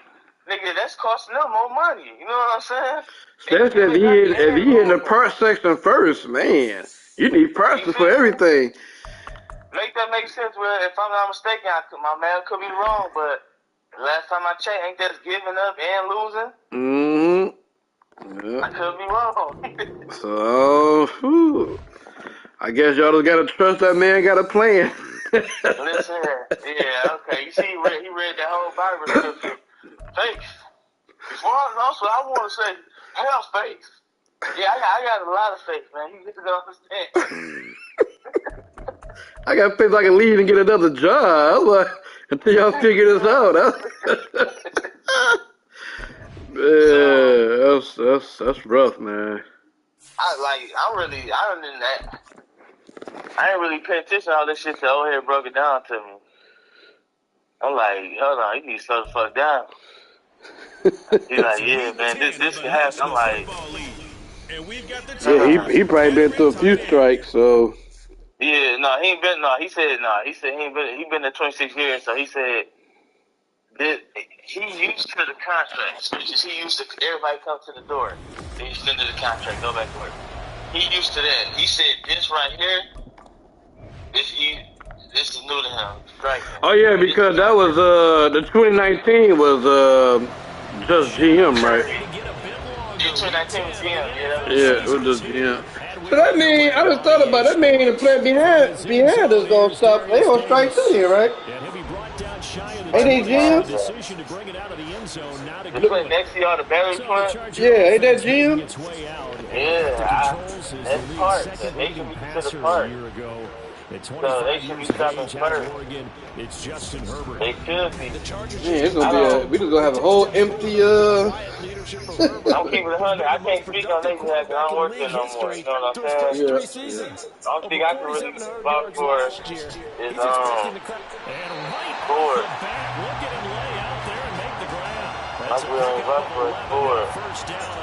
nigga that's costing them more money. You know what I'm saying? Especially if he in the parts section first, man. You need parts for everything. Make that make sense? Well, if I'm not mistaken, my man could be wrong, but last time I checked, ain't that giving up and losing? Mm-hmm. I could be wrong. So, I guess y'all just gotta trust that man got a plan. Listen here. Yeah, okay. You see, he read that whole Bible scripture. Faith. Before also, I want to say, have faith. Yeah, I got a lot of faith, man. You get to understand. I got faith I can leave and get another job until y'all figure this out. Yeah, that's rough, man. I ain't really paying attention to all this shit till old head broke it down to me. I'm like, hold on, you need to slow the fuck down. He's like, yeah, man, this can happen. I'm like, yeah, he probably been through a few strikes, so. Yeah, no, he ain't been. No, he said he ain't been. He been there 26 years, so he said that he used to the contracts, which is he used to everybody come to the door, then you send to the contract, go back to work. He used to that. He said this right here, this is new to him. Right. Oh yeah, because that was the 2019 was just GM, right? Yeah, 2019 was GM. Yeah, it was just GM. So that mean I just thought about that mean the player behind us gonna stop. They gonna strike through here, right? Ain't they GM? The play next to y'all, the Barry plant. Yeah, ain't that GM? Yeah, that's part. They can be considered part. So they should be stopping first. It's Justin Herbert. They should be. Yeah, it's gonna be we just gonna have a whole empty I'm keeping it 100. I can't speak on their behalf because I don't work there no more. You know what I'm saying? Yeah. The only thing I can really vouch for is Ford. I really vouch for Ford.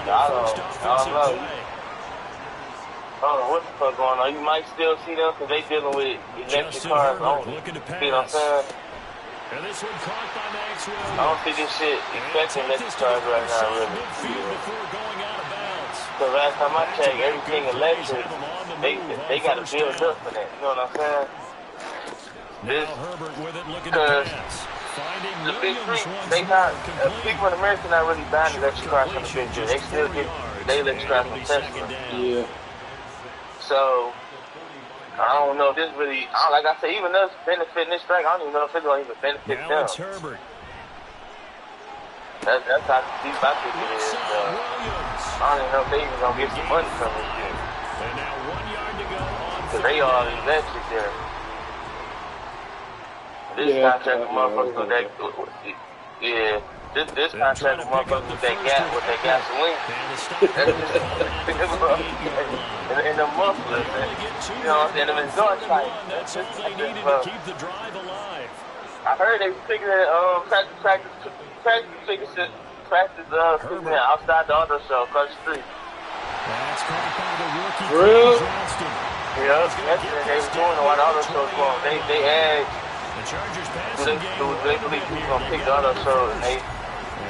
I don't know. I don't know what the fuck going on. You might still see them because they dealing with electric cars only. See what I'm saying? I don't see this shit affecting electric cars right now, really. So last time I checked, everything electric, they got to build up for that. You know what I'm saying? Because the big three, people in America not really buying electric cars from the big three. They still get their electric cars from Tesla. Yeah. So, I don't know if this really, like I said, even us benefiting this strike, I don't even know if it's going to even benefit them. That's how deep I think it is. I don't even know if they even going to get some money from this shit. Because they all electric there. This contract with motherfuckers with that, this contract with motherfuckers with that gasoline. And the mufflers, you know, and the exhaust pipe. I heard they figured practice outside the auto show across the street. Real? Yeah, yesterday they were doing it while the auto show was going. They asked, they believe people gonna pick the auto show, and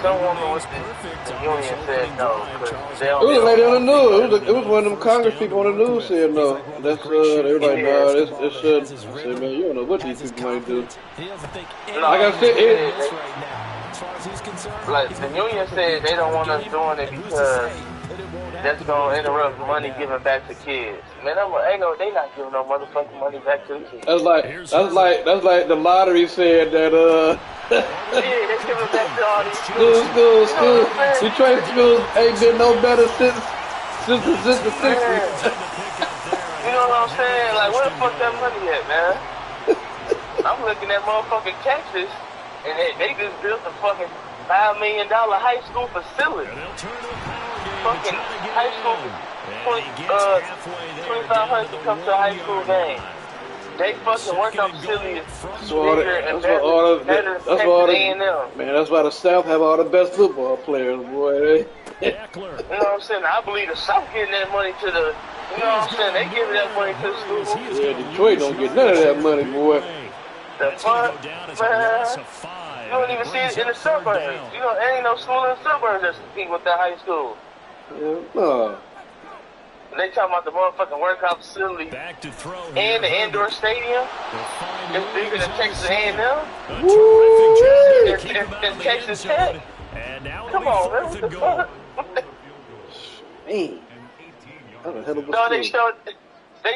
some woman with the union said no. It was a lady on the news. It was one of them Congress people on the news said no. That's everybody. No, it should. I said, man, you don't know what these people might do. Like I said, like the union said, they don't want us doing it because that's gonna interrupt money given back to kids. Man, they not giving no motherfucking money back to the kids. That's like the lottery said that yeah, they giving back to all these schools. Detroit schools ain't been no better since Sister. You know what I'm saying? Like, where the fuck that money at, man? I'm looking at motherfucking Texas, and they just built a fucking $5 million high school facility. Fucking high school, 2,500 to come to a high school game. They fucking workout facility is bigger and better than Texas A&M. Man, that's why the South have all the best football players, boy. You know what I'm saying? I believe the South getting that money to the, you know what I'm saying? They giving that money to the schools. Yeah, Detroit don't get none of that money, boy. The fun, man. You don't even see it in the suburbs. You know, there ain't no school in the suburbs that's competing with that high school. Yeah, no. They talking about the motherfucking workout facility and the indoor stadium. It's bigger than Texas A&M. And Texas Tech. Come on, man. What the fuck? Man. That's a hell of a no, they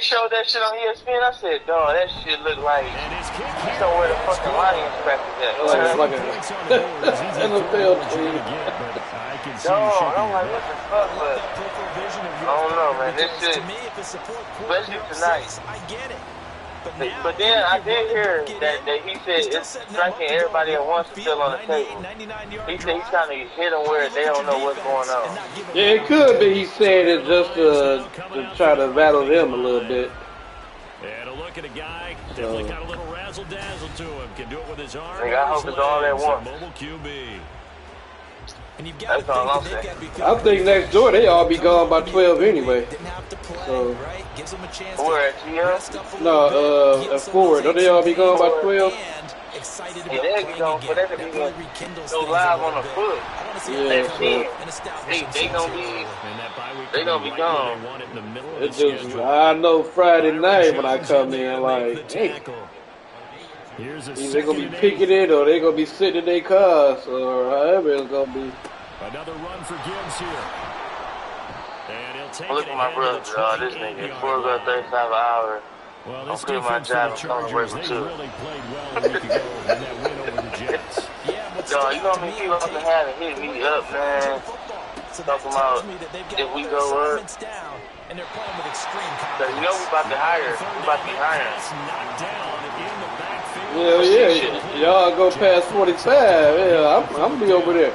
showed that shit on ESPN. I said, dog, that shit look like somewhere the fucking Lions practice at. Like an NFL team. Dog, I'm like, what the fuck, but I don't know, man. This shit, especially tonight. But then I did hear that he said it's striking everybody at once still on the table. He said he's trying to hit them where they don't know what's going on. Yeah, it could be. He said it just to try to rattle them a little bit. And a look at a guy definitely got a little razzle dazzle to him. Can do it with his arm. I hope it's all at once. Mobile QB. That's all I'm saying. I think next door they all be gone by 12 anyway. So. Where at GM? No, at Ford. Don't they all be gone by 12? Yeah, they be gone, but they be go live on the foot. Yeah, so. They gonna be gone. It's just, I know Friday night when I come in, like, hey. Either they gonna be picking it or they gonna be sitting in their cars or however it's gonna be. Another run for Gibbs here. And he'll take look at my brother, this nigga. 4 about 35 an hour. Well, I'm quitting my job. I'm coming to work with you. Really played well a week ago in that win over the Jets. Dog, you know how many people up to have hit me up, man. Talking about if we go up. Cause you know we about to hire. We about to be hiring. Yeah, y'all go past 45. Yeah, I'm gonna be over there.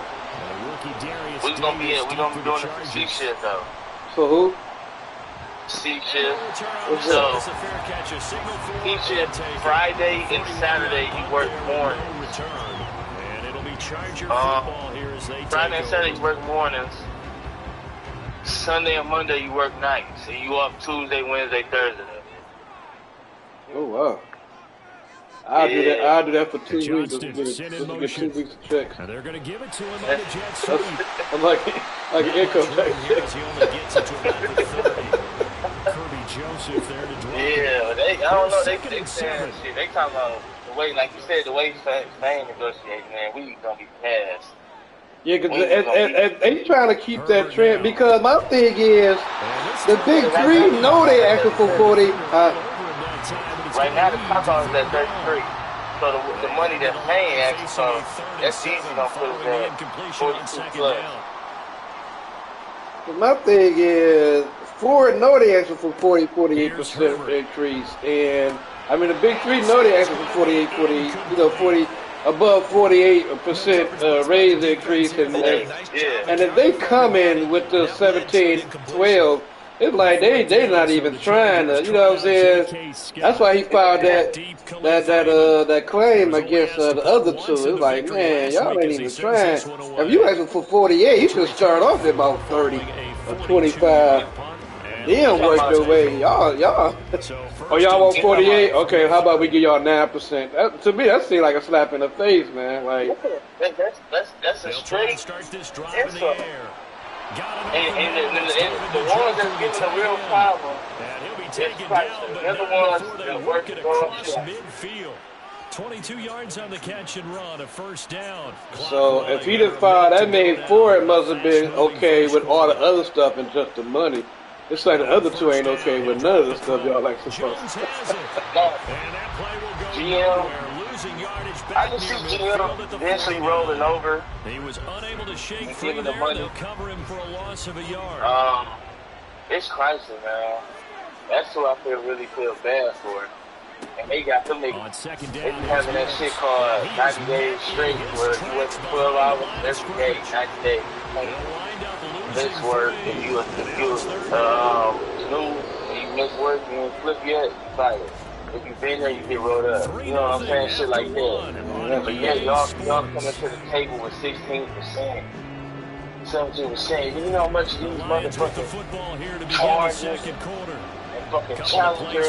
We gonna be doing it for C shift though. For who? C shift. What's so up? C shift Friday and Saturday you work mornings. Friday and Saturday you work mornings. Sunday and Monday you work nights. And you off Tuesday, Wednesday, Thursday. Oh wow. I'll do that for 2 weeks. Just to get 2 weeks of checks. And they're going to give it to him on the Jets. I'm like an income tax check. He only gets it to about the 30. Kirby Joseph there to drive. Yeah, I don't know. They saying shit. They talking about the way, like you said, the way Spain negotiating, man. We gonna be passed. Yeah, because they trying to keep that trend. Because my thing is, the Big Three know they asking for 40. Right now, the top off is at 33. So the money they're paying actually, so that's easy gonna put us at 42 plus. My thing is, Ford know they asking for 48% increase, and I mean the Big Three know they asking for 40 above 48% raise increase, and if they come in with the 17-12. It's like they not even trying to, you know what I'm saying? That's why he filed that claim against the other two. It's like, man, y'all ain't even trying. If you asking for 48, you should start off at about 30 or 25. Then work your way, y'all. Oh, y'all want 48? Okay, how about we give y'all 9%? To me, that seems like a slap in the face, man. Like that's a straight insult. And the ones that's giving the real problem is Chrysler. They're the ones that work across midfield. 22 yards on the catch and run, a first down. So if he didn't file, that means Ford must have been okay with all the other stuff and just the money. It's like the other two ain't okay with none of the stuff y'all like supposed to. GM, I can see GM eventually rolling over. He was unable to shake free the money. They'll cover him for a loss of a yard. It's Chrysler, man. That's who I really feel bad for. And they got them niggas. They be having that shit called 90 days straight where you work 12 hours every day, 90 days. This work, if you snooze and you miss work, you ain't flip yet, you fired. If you been there, you get rolled up. You know what I'm saying? Shit like that. But yeah, y'all coming to the table with 16%. 17%. You know how much these motherfucking Chargers and fucking Challengers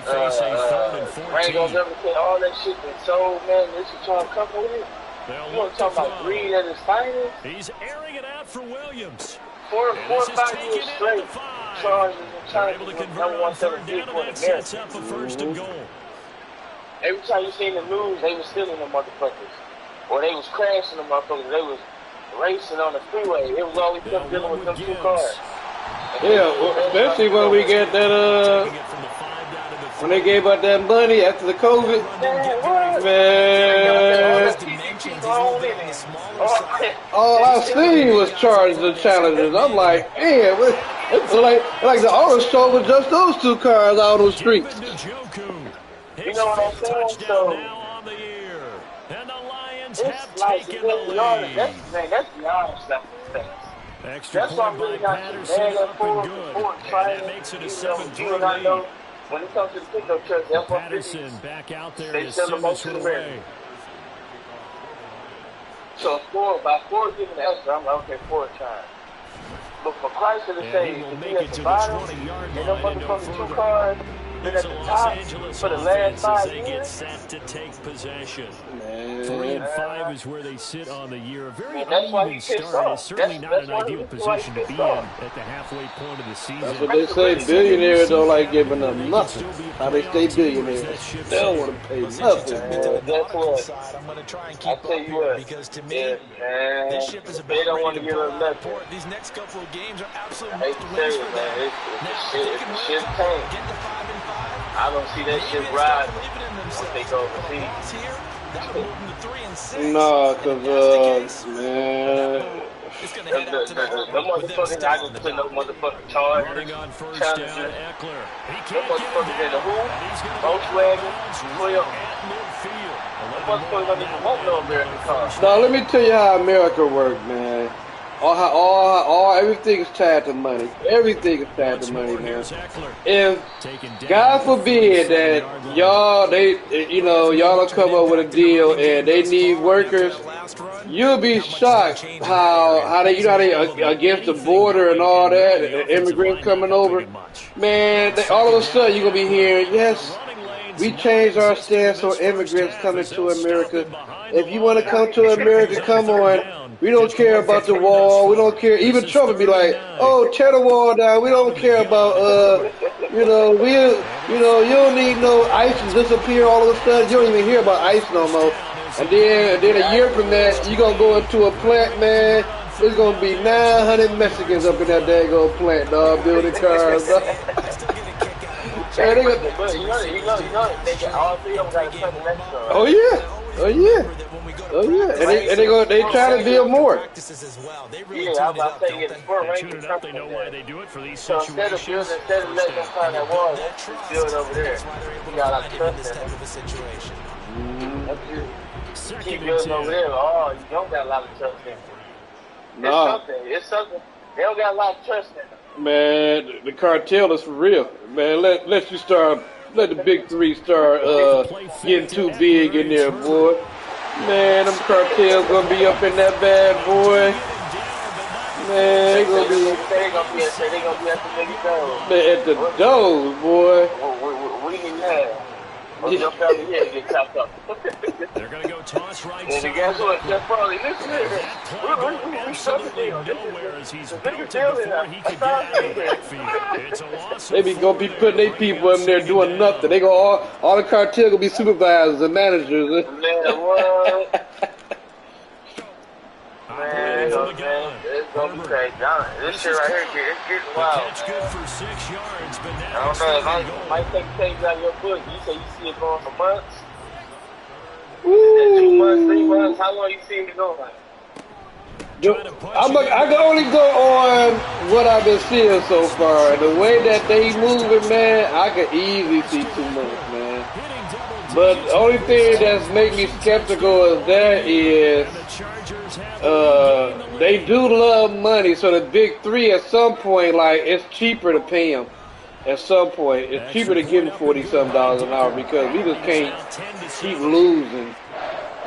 Rangos, everything, all that shit been sold, man. This is trying to come with it. You want to talk about greed at his finest? He's airing it out for Williams. 4 or 5 years straight. Chargers and Challengers number 1 selling vehicle in America. Every time you seen the news, they was stealing them motherfuckers. Or they was crashing them motherfuckers. They was racing on the freeway. It was always them dealing with them 2 cars. Yeah, well, especially when we get that, when they gave out that money after the COVID. Man. All I seen was Chargers and Challengers. I'm like, man, it's like the auto show was just those 2 cars out on the streets. You know what I'm saying? So, it's like, that's beyond stuff. That's why I'm really not too mad at Ford trying to, you and I know, when it comes to the pickup trucks, F-150s, they sell the most to the rear. So by Ford giving the extra, I'm like, okay, Ford trying. But for Chrysler to say, to be at the bottom, and them motherfucking 2 cars, been at the top for the last 5 years. Set to take possession. 3 and 5 is where they sit on the year. A very uneven start. It's certainly not an ideal position to be in at the halfway point of the season. That's what they say. Billionaires don't like giving them nothing. How they stay billionaires? They don't want to pay nothing. Guess what? I tell you what. Because to me, this ship is about they don't want to give them nothing. These next couple of games are absolutely must win for them. It's shit tank. I don't see that shit riding once they go overseas. No, because, man. The motherfuckers, I just put no motherfucking Chargers, Challengers. Them motherfuckers in the who? Volkswagen, Toyota. Them motherfuckers don't even want no American cars. Now, let me tell you how America works, man. Everything is tied to money. Everything is tied to money, man. If God forbid that y'all will come up with a deal and they need workers, you'll be shocked how they against the border and all that, immigrants coming over. Man, all of a sudden you're gonna be hearing, yes, we changed our stance on immigrants coming to America. If you want to come to America, come on. We don't care about the wall. We don't care. Even Trump would be like, "Oh, tear the wall down. We don't care about, you don't need no ICE to disappear all of a sudden. You don't even hear about ICE no more." And then a year from that, you gonna go into a plant, man. There's gonna be 900 Mexicans up in that daggone plant, dog, building cars. Dog. But you know, they got all 3 of them got to come to Mexico. Right? Oh yeah. And they try to build more. Yeah, I'm about to say, the Ford Ranger they know why they do it for these so situations. Instead of letting them find that wall, let's just build over there. You got a lot of trust in them. Keep building over there. Oh, you don't got a lot of trust in them. No. It's something. They don't got a lot of trust in them. Man, the cartel is for real. Man, let the big 3 start getting too big in there, boy. Man, them cartels gonna be up in that bad boy. Man, they gonna be at the door, boy. We need that. Your family here get chopped up. They're gonna go toss right side. And guess what? Jeff Farley, listen here. We shut the deal. He's built it before he could get out of the backfield. It's a loss. They gonna be putting their people in there doing nothing. They all the cartel gonna be supervisors and managers. Man, what? Man, it's gonna be crazy. This shit right here, it's getting wild. Catch good for 6 yards, but now I don't know. It might take things out of your foot. You say you see it going for months. Ooh. 2 months, 3 months. How long you see it going? I can only go on what I've been seeing so far. The way that they moving, man, I could easily see 2 months, man. But the only thing that's making me skeptical is they do love money. So the big three at some point, like, it's cheaper to pay them. At some point, it's cheaper to give them $40-something an hour because we just can't keep losing.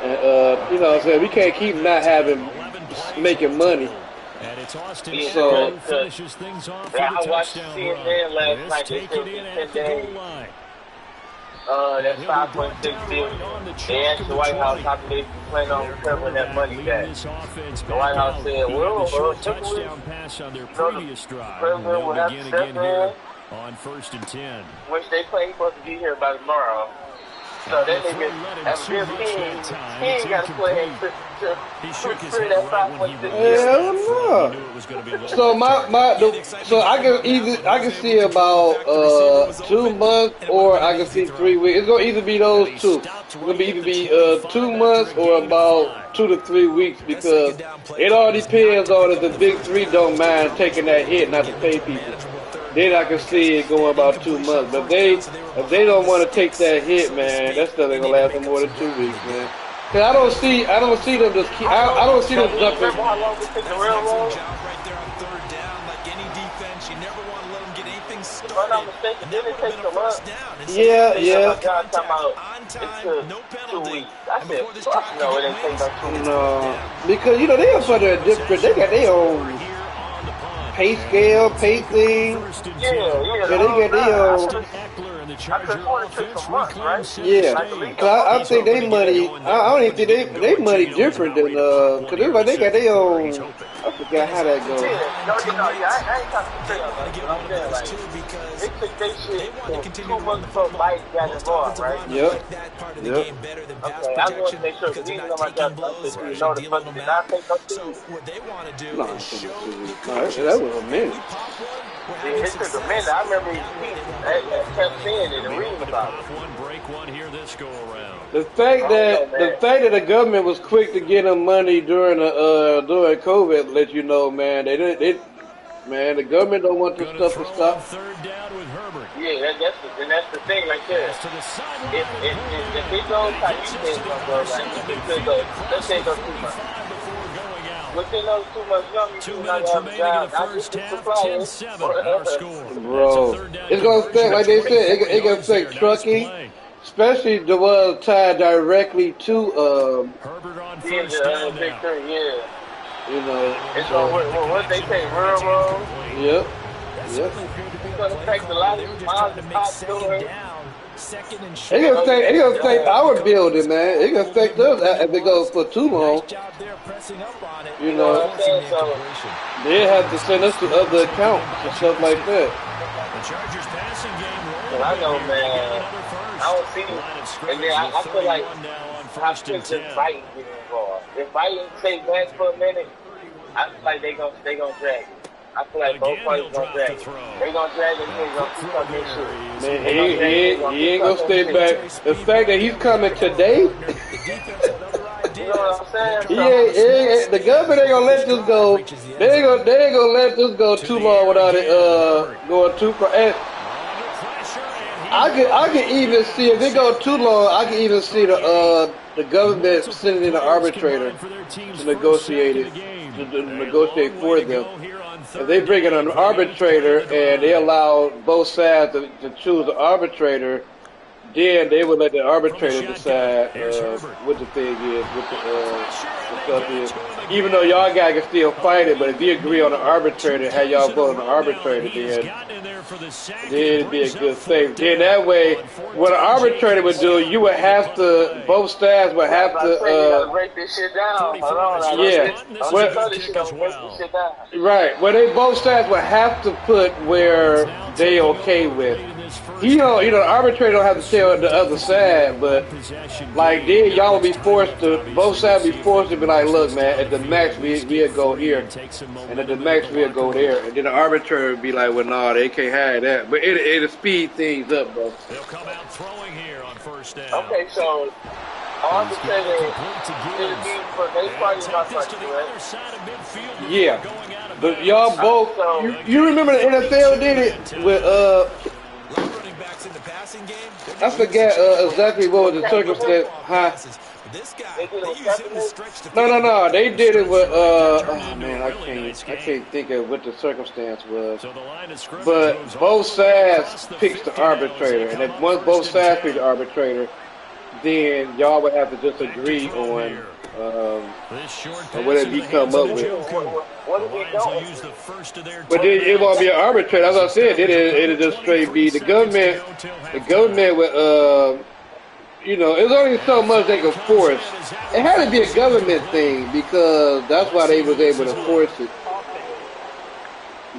And, you know what I'm saying? We can't keep not making money. So, I watched CNN last night. They said in 10 days, that's 5.6 billion. They asked the White House how they plan on recovering that money back. The White House said, well, typically, the president will have to step in on 1st and 10. Which they claim he's supposed to be here by tomorrow. So that nigga, that Bill he ain't got to play that 5.6 billion. Hell no. So I can see about 2 months or I can see 3 weeks. It's gonna either be those two. It's gonna either be 2 months or about 2 to 3 weeks because it all depends on if the big three don't mind taking that hit not to pay people. Then I can see it going about 2 months. But if they don't want to take that hit, man, that stuff ain't gonna last for more than 2 weeks, man. Cause I don't see them just keep. I don't see them jumping. Remember how long it took the railroad? If I'm not mistaken, didn't it take a month? Yeah. It's 2 weeks. I said, fuck no, it didn't take no 2 weeks. No, because you know they are under a different. They got their own pay scale, pay thing. Yeah, they got their own. I could have took some months, right? Yeah, I think they money. I don't even think they money different than cause they got their own. I forgot how that goes. I ain't talking about I'm saying like they took their shit 2 months before Biden got involved, right? Yep. Okay, I want to make sure because these are my jobs. You know the fuck did not take no 2 weeks. No, that was a minute. It took a minute. I remember I kept seeing it and reading about it. The fact that the government was quick to get them money during COVID let you know, man. Man, the government don't want this stuff to stop. Yeah, that's the thing right there. If it goes how you think it's gonna go, right? It could go. Let's say it goes 2 months. Within those 2 months, you do not have a job. Not just the suppliers. Bro, it's gonna affect, like they said, it gonna affect trucking, especially the one tied directly to big three, yeah. You know, it's gonna what they say, railroad. Yep. It's gonna affect a lot of miles and pop stores. It gonna affect our building, man. It gonna affect us if it goes for too long. You know, they have to send us to other accounts and stuff like that. I know, man. I don't see, and then I feel like I should just Biden get involved. If Biden stay back for a minute, I feel like they gonna drag it. I feel like both parties gonna drag it. They gonna drag it. They gonna keep up their shit. Man, he ain't gonna stay back. The fact that he's coming today. You know what I'm saying? The government ain't gonna let this go. They ain't gonna let this go too long without it going too far. And I can even see if it go too long. I can even see the government sending in an arbitrator to negotiate for them. If they bring in an arbitrator and they allow both sides to choose an arbitrator, then they would let the arbitrator decide what the thing is, what the stuff is. Even though y'all guys can still fight it, but if you agree on the arbitrator, how y'all vote on the arbitrator, then it'd be a good thing. Then that way, what an arbitrator would do, you would have to, both sides would have to. Break this shit down. Right. Well, they both sides would have to put where they okay with. You know, the arbitrator don't have to tell the other side, but like then y'all will be forced to, both sides be forced to be like, look, man, at the max we'll go here, and at the max we'll go there, and then the arbitrator would be like, well, no, they can't have that, but it'll speed things up, bro. They'll come out throwing here on 1st down. Okay, so I want to say that yeah, but y'all both. You remember the NFL did it with I forget exactly what was the circumstance. Huh? No. They did it with oh man, I can't think of what the circumstance was. But both sides picks the arbitrator, and if once both sides pick the arbitrator, then y'all would have to just agree on whatever you come up with. But then it won't be an arbitrator. As I said, it'll just straight be the government. The government would you know, there's only so much they could force. It had to be a government thing because that's why they was able to force it.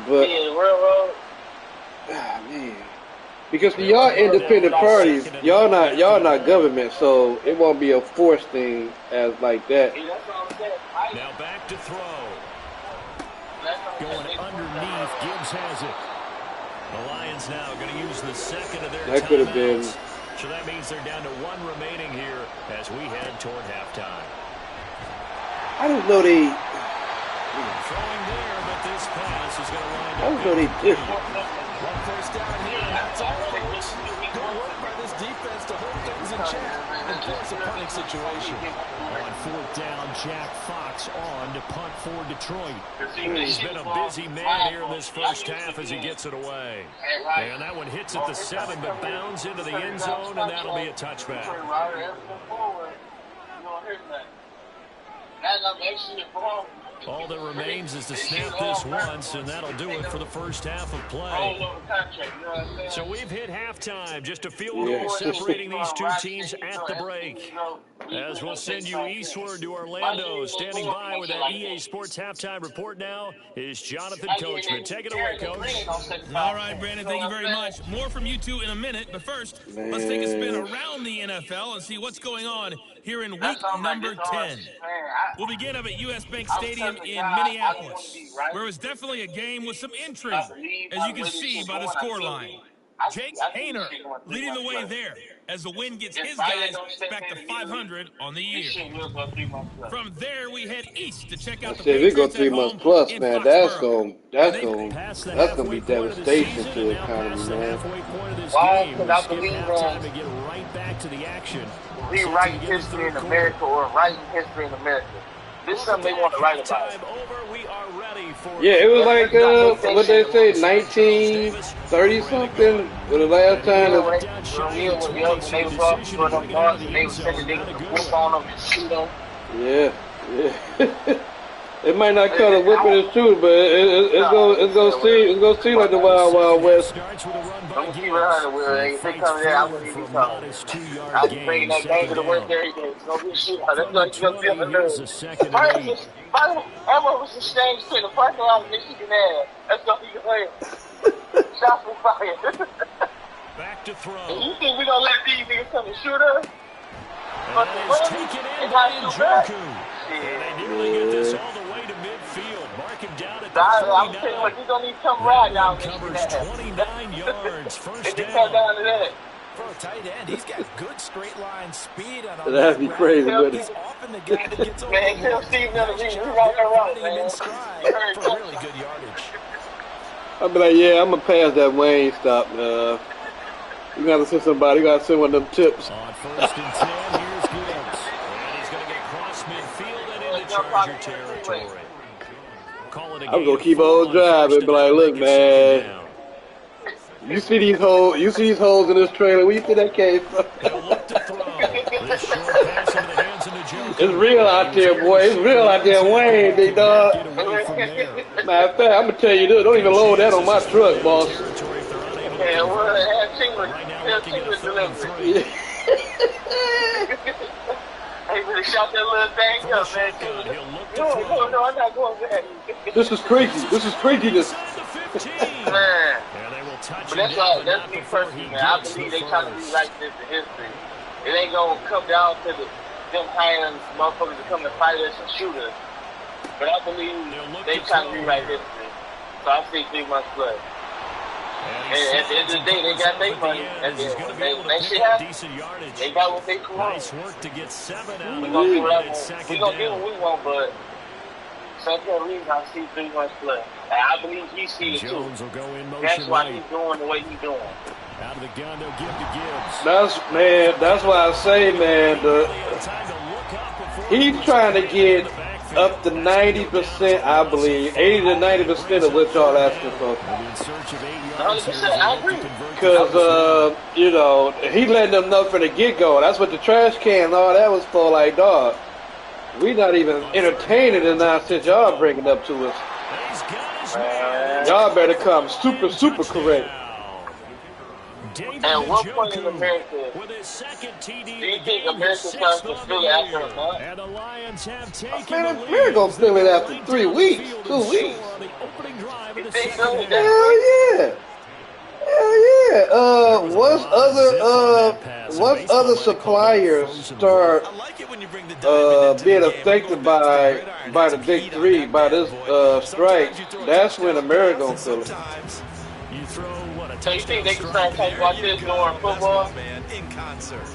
But man, because for y'all independent parties, y'all not government, so it won't be a force thing as like that. Now back to throw. Going underneath, Gibbs has it. The Lions now going to use the second of their That could have been. So that means they're down to one remaining here as we head toward halftime. I didn't know they. Throwing there, but this pass is going to wind up. I didn't know they different. One first down here, that's all it is. Good work by this defense to hold things in check and force a punting situation. On fourth down, Jack Fox on to punt for Detroit. He's been a busy man here in this first half as he gets it away. And that one hits at the 7, but bounds into the end zone, and that'll be a touchback. All that remains is to snap this once, and that'll do it for the first half of play. So we've hit halftime. Just a field goal separating these two teams at the break. As we'll send you eastward to Orlando. Standing by with that EA Sports halftime report now is Jonathan Coachman. Take it away, Coach. All right, Brandon, thank you very much. More from you two in a minute, but first, let's take a spin around the NFL and see what's going on here in week number 10. We'll begin up at U.S. Bank Stadium in Minneapolis, where it was definitely a game with some intrigue, as you can see by the scoreline. Jake Haener leading the way there as the win gets his guys back to 500 on the year. From there, we head east to check out the Patriots go 3 months plus, man. That's gonna be devastation to the economy, man. Why? Because I believe rewriting history in America or writing history in America. This is something they want to write about. Yeah, it was like, what they say, 1930 something, for the last time. They was off for them guards, and they said that they could whoop on them and shoot them. Yeah. It might not cut a whipping his tooth, but it's gonna seem like the Wild Wild West. I'm gonna keep it 100 with it. If they come there, I wouldn't even come. I'll be bringing that game to the work every day. It's gonna be a shootout. That's what you're gonna feel the news. Everyone was ashamed to the parking lot of Michigan Ave. That's gonna be the shots were fired. Back to throw. And you think we're gonna let these niggas come and shoot us? But the taken in by Njoku. They nearly get this all the way to midfield. Mark him down at the 49. I'm telling you what, he's gonna need to come right down. Covers 29 yards. First down. Come down to that. For a tight end, he's got good straight line speed. That'd be crazy, buddy. He's often the guy that gets over. Man, tell Steve never be right around, man. For really good yardage. I'll be like, yeah, I'm gonna pass that Wayne stop. You gotta send somebody. You gotta send one of them tips. On first and 10, here's Gibbs. And he's gonna get cross midfield and into Charger territory. I'm gonna keep on driving, but like, look, man. You see these holes in this trailer. Where you see that case? It's real out there, boy. It's real out there, Wayne, big dog. Matter of fact, I'm gonna tell you this. Don't even load that on my truck, boss. Yeah, well, have Tingler delivery. Hey, really shot that little thing up, man. No, I'm not going back. This is crazy. This is craziness. Man. But that's me personally, man. I believe they trying to rewrite this in history. It ain't gonna come down to them hiring motherfuckers to come and fight us and shoot us. But I believe they trying to rewrite history. So I see 3 months plus. And at the end of the day, they got their money. And when that shit happens, they got what they want. Nice work to get 7 out. We're going to do what we want, but second reason I see 3 months play. And I believe he sees it too. That's why he's doing the way he's doing. Out of the gun, they'll give to Gibbs. That's why I say, man, he's trying to get up to 90%, I believe, 80 to 90% of what y'all asking for. 100%, I agree. Because, you know, he letting them know from the get-go. That's what the trash can and all that was for, like, dog. We not even entertaining the nonsense y'all bringing up to us. Y'all better come super, super correct. At what point in America do you think America's going to fill it after a month? Man, America gonna fill it after 3 weeks, 2 weeks. You think so? Hell yeah. Hell yeah. Once other suppliers start being affected by the big 3, by this strike, that's when America gonna fill it. So you think they can start talking about this during football?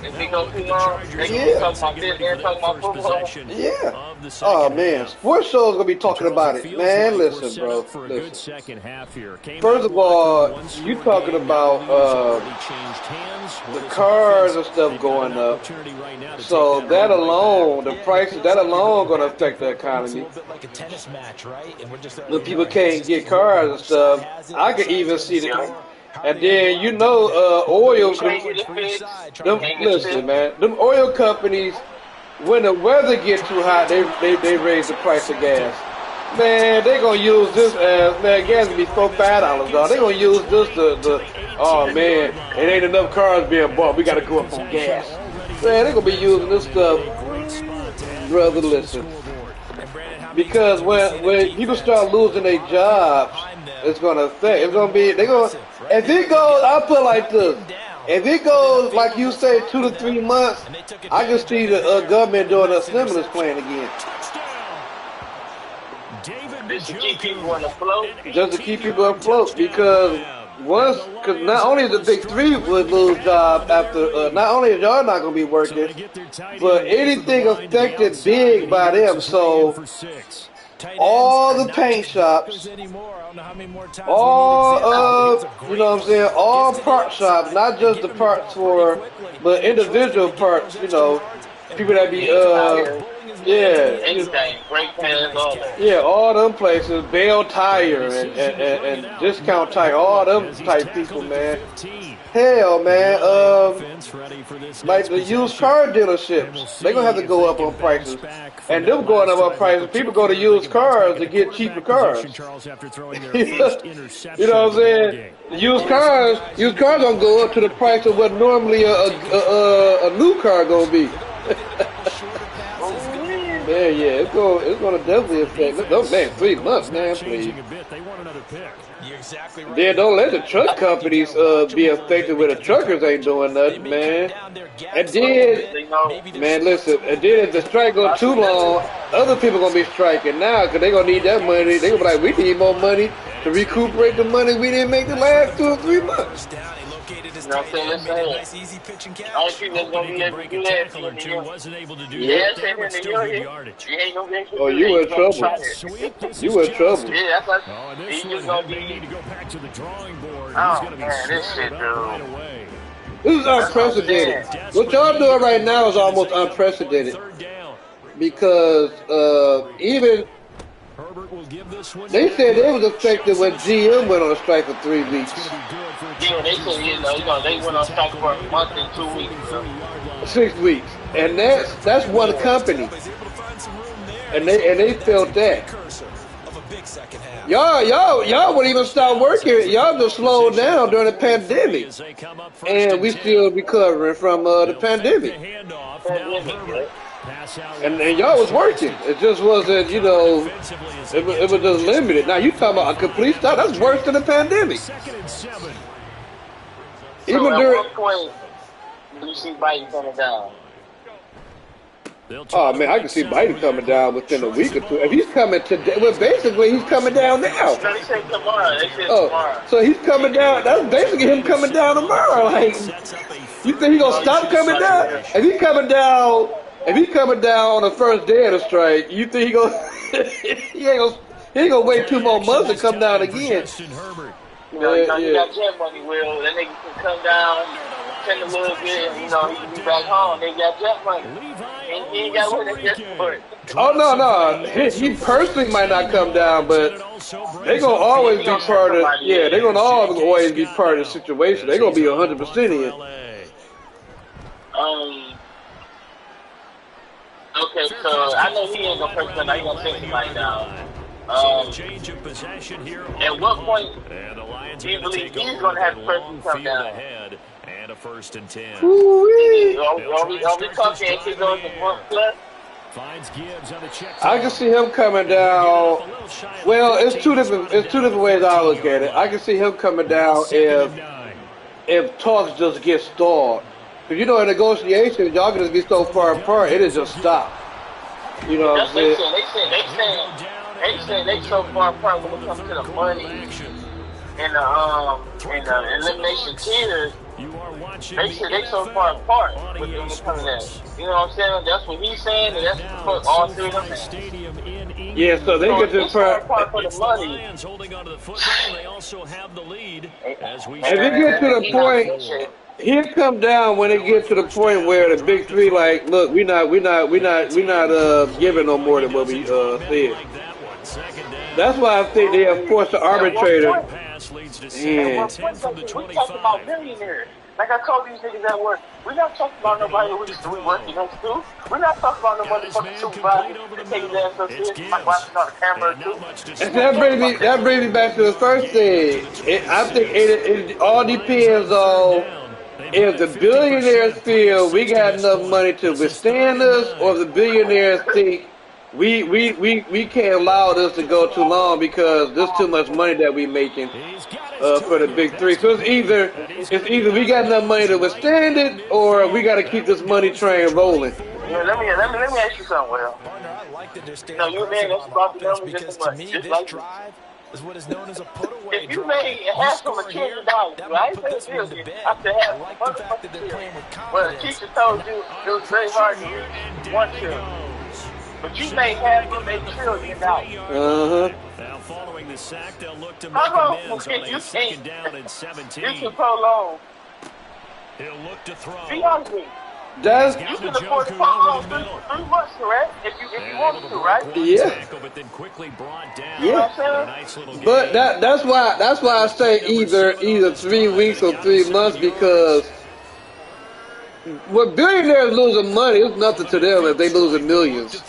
If they go too long, they can talk about this and talk about football? Yeah. Oh, man. Sports shows going to be talking about it. Man, listen, bro. Listen. First of all, you talking about the cars and stuff going up. So that alone, the prices, that alone going to affect the economy. When people can't get cars and stuff, I could even see the... And then, you know, oil... Listen, man. Them oil companies, when the weather gets too hot, they raise the price of gas. Man, they going to use this as... Man, gas going to be $4, $5, dog. They going to use this to... Oh, man, it ain't enough cars being bought. We got to go up on gas. Man, they going to be using this stuff. Brother, listen. Because when people start losing their jobs, it's going to affect. It's going to be... They're going to... If it goes, I'll put it like this. If it goes, like you say, 2 to 3 months, I can see the government doing a stimulus plan again. Just to keep people afloat? Just to keep people afloat, because not only is the big 3 would lose jobs after, not only is y'all not going to be working, but anything affected big by them, so... All the paint shops, all you know what I'm saying, all part shops, not just the parts for, but individual parts, you know, people that be, all them places, Bell Tire and Discount Tire, all them type people, man. Hell, man, like the used car dealerships, they gonna have to go up on prices, and them going up on prices. People go to used cars to get cheaper cars. You know what I'm saying? Used cars gonna go up to the price of what normally a new car gonna be. Man, yeah, it's gonna definitely affect. Man, 3 months, man, please. Then don't let the truck companies be affected when the truckers ain't doing nothing, man. And then, man, listen, and then if the strike goes too long, other people gonna be striking now because they gonna need that money. They gonna be like, we need more money to recuperate the money we didn't make the last 2 or 3 months. You know what I'm saying? That's saying. All people gonna be able to do that. Oh, you in trouble. You in trouble. Yeah, that's like, he's just gonna be... Oh, man, this shit, dude. This is unprecedented. What y'all doing right now is almost unprecedented. Because even... They said it was affected when GM went on a strike for 3 weeks. Yeah, they said, they went on strike for a month and 2 weeks. 6 weeks. And that's one company. And they felt that. Y'all wouldn't even stop working. Y'all just slowed down during the pandemic. And we still recovering from the pandemic. And y'all was working. It just wasn't, you know, it was just limited. Now you talking about a complete stop. That's worse than the pandemic. Even during what point do you see Biden coming down? Oh man, I can see Biden coming down within a week or two. If he's coming today, well, basically he's coming down now. No, they say tomorrow. They said tomorrow. So he's coming down. That's basically him coming down tomorrow. Like, you think he gonna stop coming down? If he coming down on the first day of the strike, you think he gonna he ain't gonna wait 2 more months to come down again? You got jet money, Will. That nigga can come down, spend a little bit, and he can be back home. They got jet money. And he ain't got what they just put. Oh no. He personally might not come down, but they gonna always be part of. Yeah, they gonna always be part of the situation. They gonna be 100% in. Okay, so I know he ain't gonna person. He gonna send somebody down. Change of possession here. At what point do you believe he's gonna have the person come down? And a 1st and 10. Are we talking if he goes to front plus? I can see him coming down. Well, it's two different ways I look at it. I can see him coming down if talks just get stalled. Because in negotiations, y'all can just be so far apart, it'll just stop. You know what I'm saying? They say they so far apart when it comes to the money and the elimination tiers. They say they so far apart with them coming in. You know what I'm saying? That's what he's saying, and that's what all three of them saying. Yeah, so they get to apart for the money. If it gets to the point, he'll come down when it gets to the point where the big three like, look, we not giving no more than what we said. That's why I think they have forced the arbitrator. We talk about millionaires. Like I told these niggas at work, we're not talking about nobody we working next to. We're not talking about no motherfucking supervisor that take his ass up here. My watching on the camera too. And that brings me back to the first thing. I think it all depends on if the billionaires feel we got enough money to withstand us, or if the billionaires think we can't allow this to go too long because there's too much money that we making for the big three. So it's either we got enough money to withstand it, or we got to keep this money train rolling. Yeah, let me ask you something, Will. You man that's about the numbers just as much. Just like drive is what is known as a put away. If you made half of $1 million, right? After half, well, the teacher told you it was very hard to use $1 trillion. But you made half of $1 trillion. Now following the sack, they'll look to make amends on a second down and 17. You can prolong. He'll look to throw. Be honest with me. You can afford to prolong 3 months, correct? If you want to, right? Yeah. But then quickly brought down. Yeah. But that's why I say either 3 weeks or 3 months, because when billionaires losing money, it's nothing to them if they losing millions.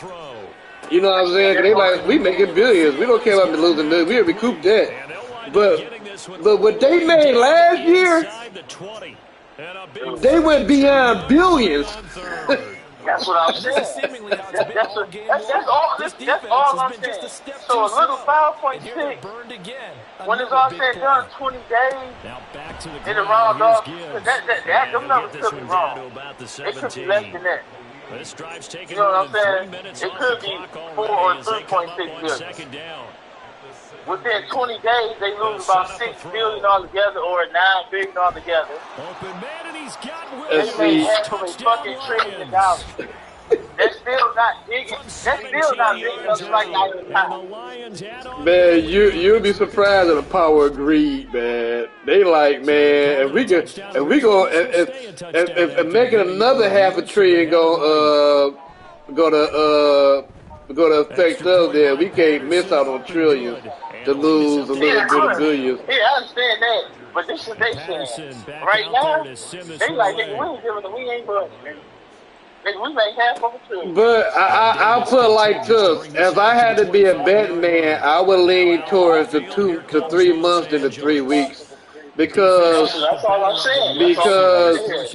You know what I'm saying? They like, we making billions. We don't care about losing millions. We recoup that. But what they made last year, they went beyond billions. That's what I'm saying. That's all I'm saying. So a little 5.6, when it's all said and done, 20 days, it'll round off. Them numbers could be wrong. It could be less than that. You know what I'm saying? It could be 4 or 3.6 billion. Within 20 days, they lose about $6 billion altogether, or $9 billion altogether. They made half of $1 fucking trillion. That's still not big. That's still not big enough like $9. Man, you'll be surprised at the power of greed, man. They like, man, if making another $500 billion gonna affect us, then we can't miss out on trillions to lose a little bit of billions. Yeah, I understand that, but this is they saying. Right now, they like, nigga, we ain't giving them, we ain't budgeting. Nigga, we make half of it too. But I'll put it like this: if I had to be a betting man, I would lean towards the 2 to 3 months than the 3 weeks. Because that's all I'm saying.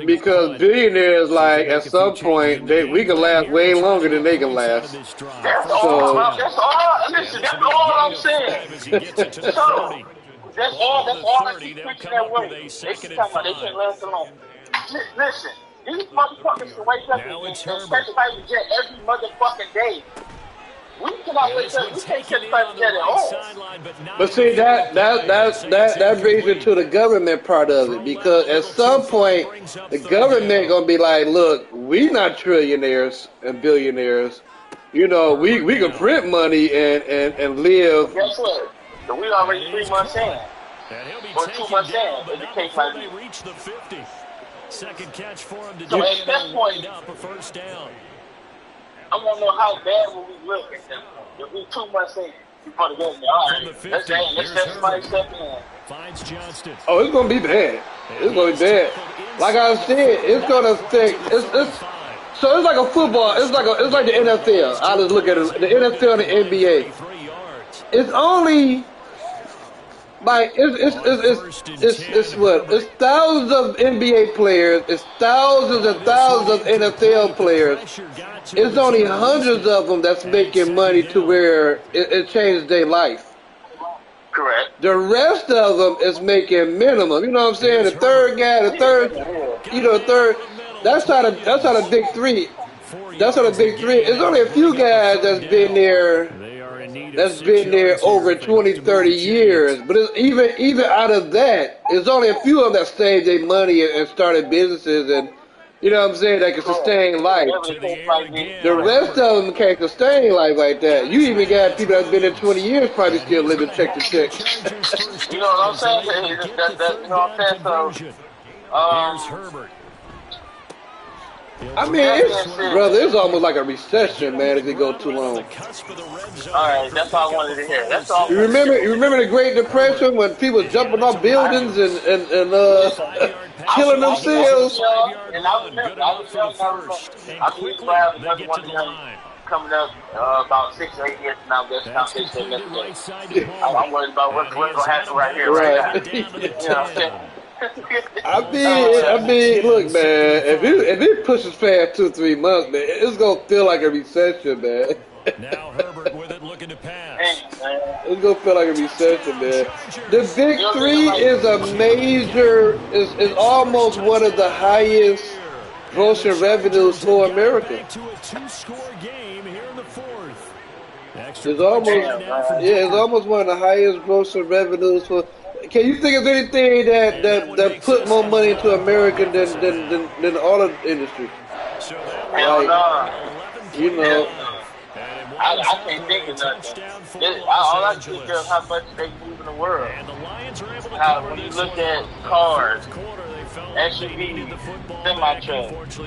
Because billionaires, like, at some point we can last way longer than they can last. That's all I'm saying. That's all I keep preaching that way. They keep talking about they can't last so long. Listen, These motherfuckers can wake up and catch private jet every motherfucking day. We cannot wake up. We can't catch private jet at all. But see, that brings me to the government part of it, because at some point the government gonna be like, look, we not trillionaires and billionaires. You know, we can print money and live. Guess what? So we already 3 months in. Or 2 months in, if the case might be. Reach the 50. Second catch for him to so at that point, up a first down. I want to know how bad will we look at that point. If we 2 months in before the game, all right, let's let somebody step in. Finds Johnston. Oh, it's gonna be bad. It's gonna be bad. Like I said, it's gonna affect. So it's like a football. It's like the NFL. I just look at it. The NFL and the NBA. It's only like it's what? It's thousands of NBA players. It's thousands and thousands of NFL players. It's only hundreds of them that's making money to where it changes their life. Correct. The rest of them is making minimum. You know what I'm saying? The third guy, the third. That's how the big three. That's how the big three. It's only a few guys that's been there. That's been there over 20, 30 years. But it's even out of that, there's only a few of them that saved their money and started businesses, and you know what I'm saying, that can sustain life. The rest of them can't sustain life like that. You even got people that's been there 20 years probably still living check to check. You know what I'm saying? You know what I'm saying? So, I mean, it's almost like a recession, man, if it go too long. Alright, that's all I wanted to hear. That's all. You remember the Great Depression when people jumping off buildings and killing themselves? And I was coming up about 6 or 8 years from now. That's how they say yesterday. I'm worried about what's going to happen right here, right now. You know what I'm saying? I mean, look, man. If it pushes past 2 or 3 months, man, it's gonna feel like a recession, man. Now Herbert with it, looking to pass. It's gonna feel like a recession, man. The Big Three is a major, is almost one of the highest grossing revenues for America. It's almost one of the highest grossing revenues for. Can you think of anything that put more money into America than all of the industry? Like, you know. I can't think of nothing. All I can think of how much they move in the world. How when you look at cars, SUVs, semi-trucks,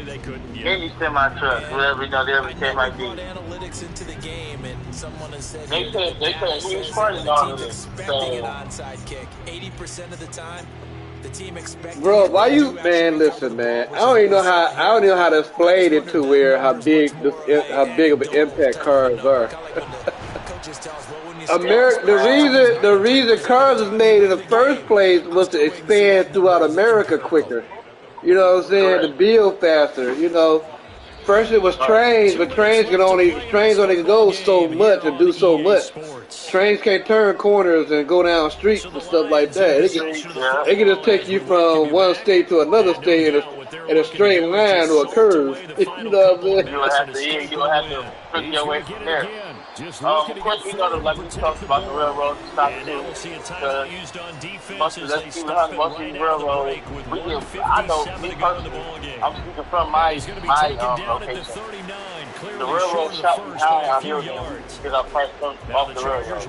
any semi-trucks, whatever the case might be. They put a huge part in all of this. Bro, why you, man? Listen, man. I don't even know how to explain it to where how big of an impact cars are. The reason cars was made in the first place was to expand throughout America quicker. You know what I'm saying? To build faster. You know, first it was trains, but trains only go so much and do so much. Trains can't turn corners and go down streets and stuff like that. It can just take you from one state to another state in a straight line or a curve. You know what I'm saying? You'll have to put your way from there. Of course, we know like we talked about the railroad stop too. Most of these railroads, I know me personally, I'm speaking from my location. The railroad shot behind our building get our price off the railroad.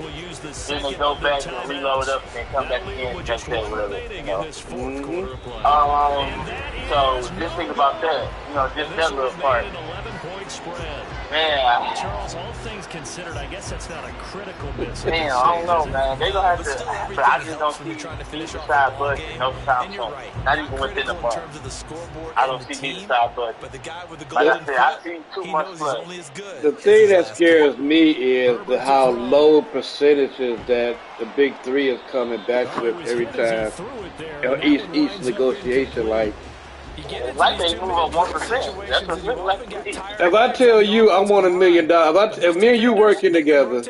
Then they go back and reload up and then come back again next day, whatever. You know. So just think about that. You know, just that little part. Man, Charles, all things considered, I guess that's not a critical miss. Man, I don't know, man. They gonna have to. But I just don't see neither side budget no time soon. Not even within the month. I don't see neither side budget. Like I said, I see too much plus. The thing that scares me is how low percentages that the Big Three is coming back with every time. Each negotiation, like. Like they move up 1%. That's what it like. If I tell you I want $1 million, if me and you working together,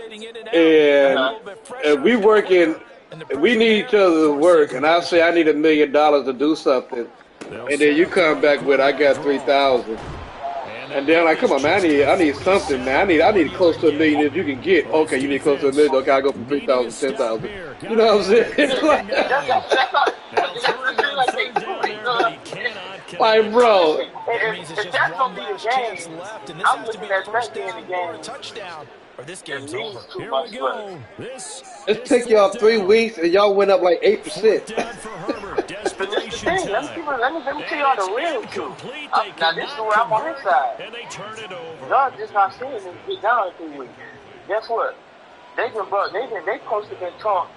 and if we working, if we need each other to work, and I say I need $1 million to do something, and then you come back with I got 3,000. And then like, come on, man, I need something, man. I need close to $1 million if you can get. Okay, you need close to $1 million. Okay, I go from 3,000 to 10,000. You know what I'm saying? It's like, bro. If that's gonna be the game, I'm looking at that being the game. Touchdown. Or this game's over. Here we go. This It's took y'all 3 weeks and y'all went up like 8%. But this is the thing. Let me tell y'all the real truth. Now this is where I'm on his side. Y'all just not seeing this get down in 3 weeks. Guess what? They supposed to been talking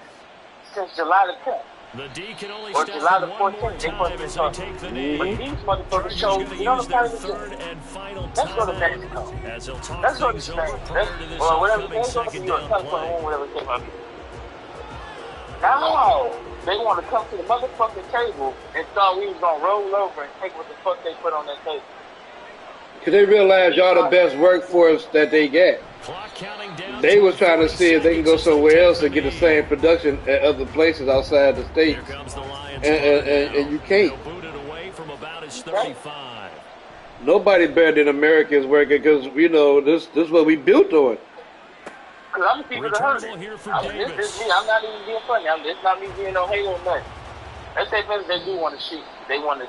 since July the 10th. The D can only or step July the one 14th. more They time supposed as to they talk. take the knee. But these motherfuckers showed, you know what I'm Their trying to third and final Let's go to time Mexico. as they'll talk Let's go to things Spain. over prior to this Well, whatever. upcoming Let's go to second New York, down California, play. whatever it may be. Now, they want to come to the motherfucking table and thought we was going to roll over and take what the fuck they put on that table. Because they realize y'all the best workforce that they get. They was trying to see if they can go somewhere else and get the same production at other places outside the states. And you can't. Nobody better than America is working because, you know, this is what we built on. Because I'm the people that heard it. This is me. I'm not even being funny. It's not me being no hater or nothing. Let's say they do want to shoot. They want to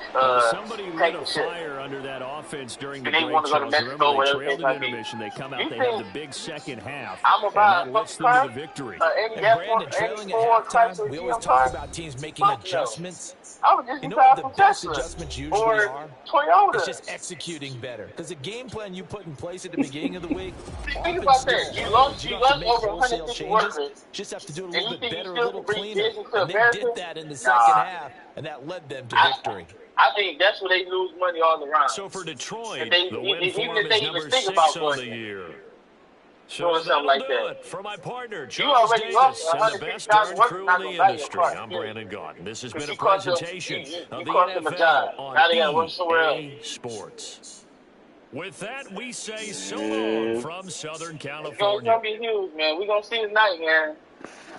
somebody lit a fire under that offense during the break, Charles. Mexico, Remember, they trailed in intermission. They come out, they have the big second half. I'm about and that lifts them to the victory. And Brandon, trailing at halftime, we always talk about teams making adjustments. I was just you know what the best adjustments usually are? Toyota. It's just executing better. Because the game plan you put in place at the beginning of the week, think about that. You lost over 150 workers. Just have to do it a little bit better, a little cleaner. And they did that in the second half, and that led them to victory. I think that's where they lose money all around. So for Detroit, the win form is number 6 on the year. So something like that. For my partner, Charles Davis, and the best darn crew in the industry, I'm Brandon Gaudin. This has been a presentation of the NFL on EA Sports. With that, we say so long from Southern California. It's going to be huge, man. We're going to see tonight, man.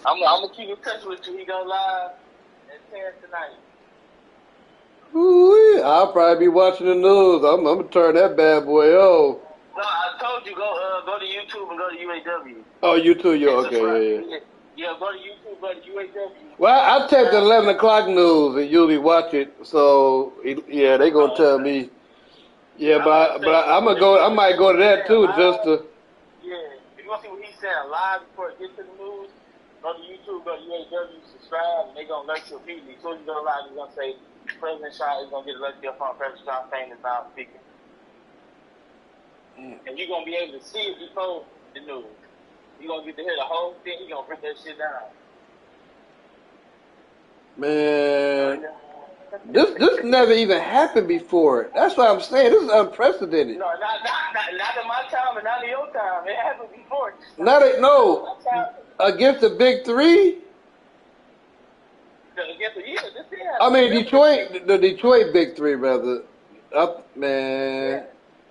I'm going to keep in touch with you. He going live at 10 tonight. Ooh, I'll probably be watching the news. I'm going to turn that bad boy off. No, I told you, go to YouTube and go to UAW. Oh, YouTube, yeah. Yeah, go to YouTube, go to UAW. Well, I take the 11 o'clock news and usually watch it. So, yeah, they going to tell me. Yeah, but I'm going to go, I might go to that too, just to. Yeah, if you want to see what he's saying live before it gets to the news, go to YouTube, go to UAW, subscribe, and they're going to let you immediately. As soon as you go live, you're going to say, President Sean is going to get elected up on President Sean Payne is now speaking. And you're going to be able to see it before the news. You're going to get to hear the whole thing. You're going to break that shit down. Man, this never even happened before. That's what I'm saying. This is unprecedented. No, not in my time and not in your time. It happened before. No. Against the Big Three? I mean, the Detroit Big Three, rather. Man. Yeah.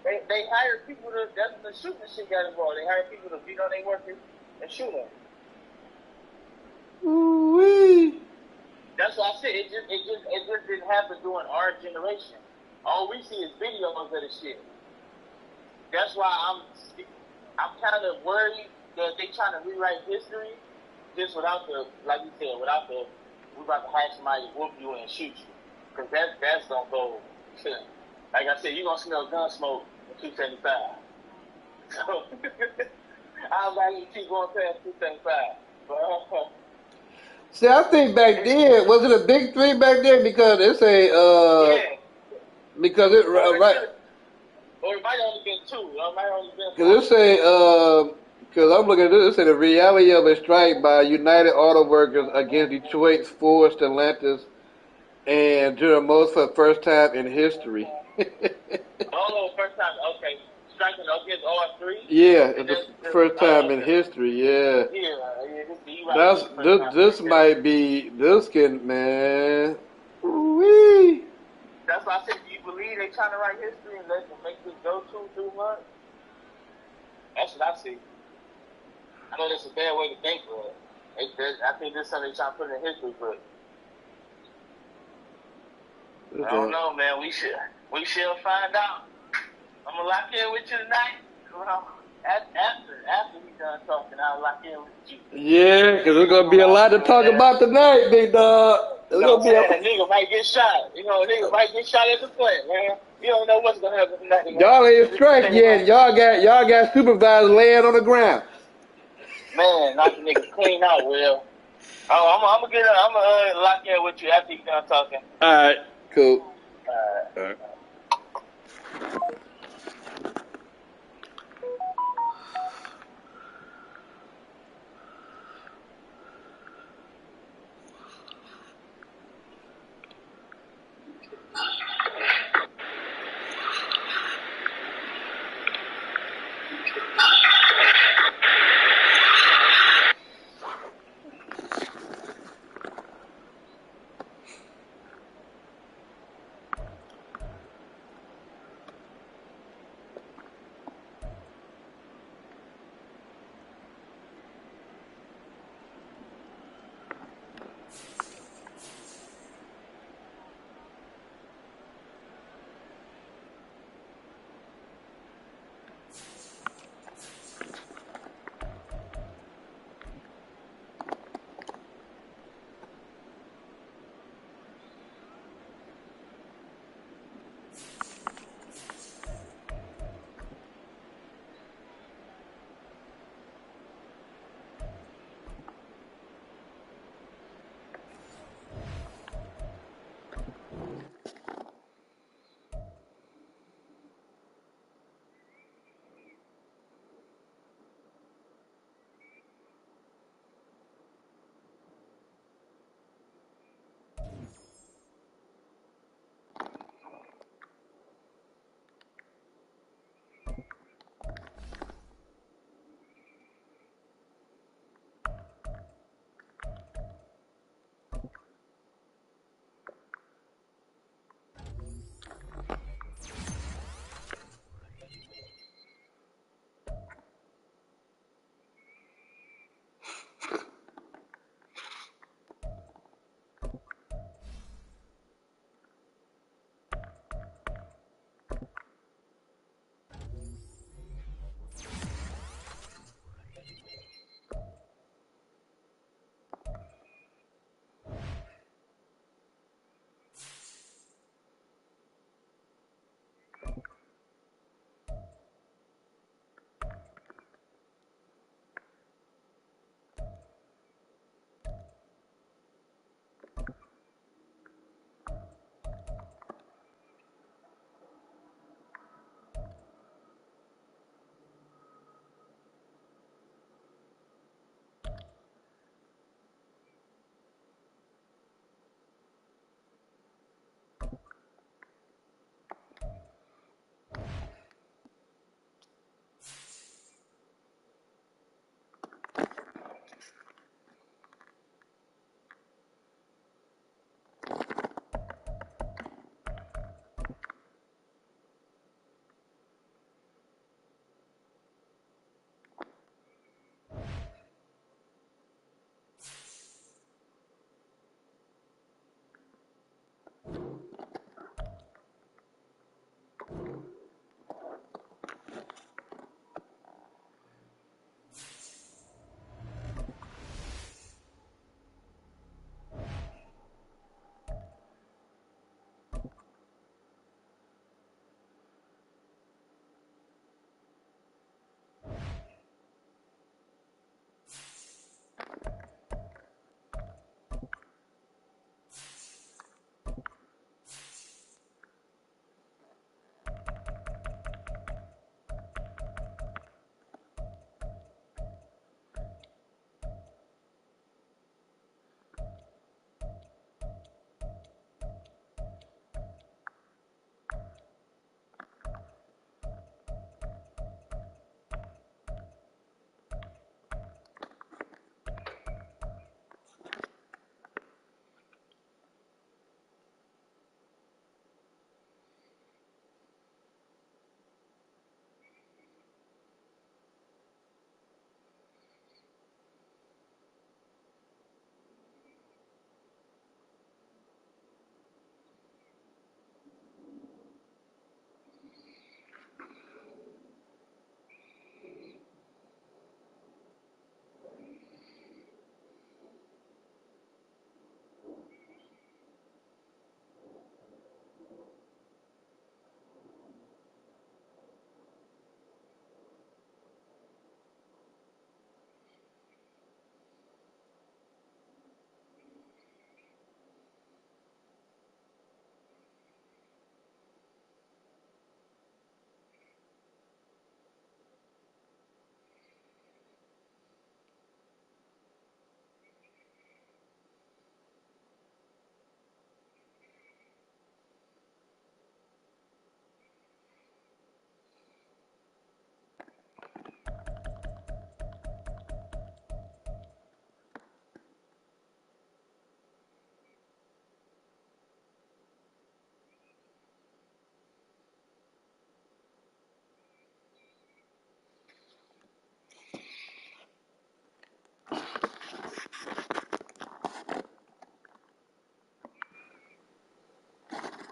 They hired people that's the shooting shit got involved. They hired people to beat on their workers and shoot them. Ooh-wee. That's what I said. It just didn't happen during our generation. All we see is videos of the shit. That's why I'm kind of worried that they trying to rewrite history just without the, like you said, without the, we're about to have somebody whoop you and shoot you. Because that's going to go, like I said, you're going to smell gun smoke in 275. So, I was like, you keep going past 275. But, see, I think back then, was it a Big Three back then? Because it's because it, right. Or it might only been 2. It might only been 4. Because it because I'm looking at this, it say the reality of a strike by United Auto Workers against Detroit's Ford, Stellantis, and General Motors for the first time in history. First time, okay. Striking against all 3? Yeah, it's the first time in history, yeah. This might be, this can, man. Wee. That's why I said, do you believe they trying to write history and let them make this go 2 months? That's what I see. I know that's a bad way to think, but I think this is something they're trying to put in history, but I don't know, man. We shall find out. I'm gonna lock in with you tonight. Well, after we done talking, I'll lock in with you. Yeah, because there's gonna be a lot to talk about tonight, big dog. A nigga might get shot. A nigga might get shot at the plant, man. You don't know what's gonna happen tonight. Y'all ain't stressed yet. Y'all got supervisors laying on the ground. Man, knock the nigga clean out, Will. I'm gonna lock in with you after you done talking. All right, cool. All right.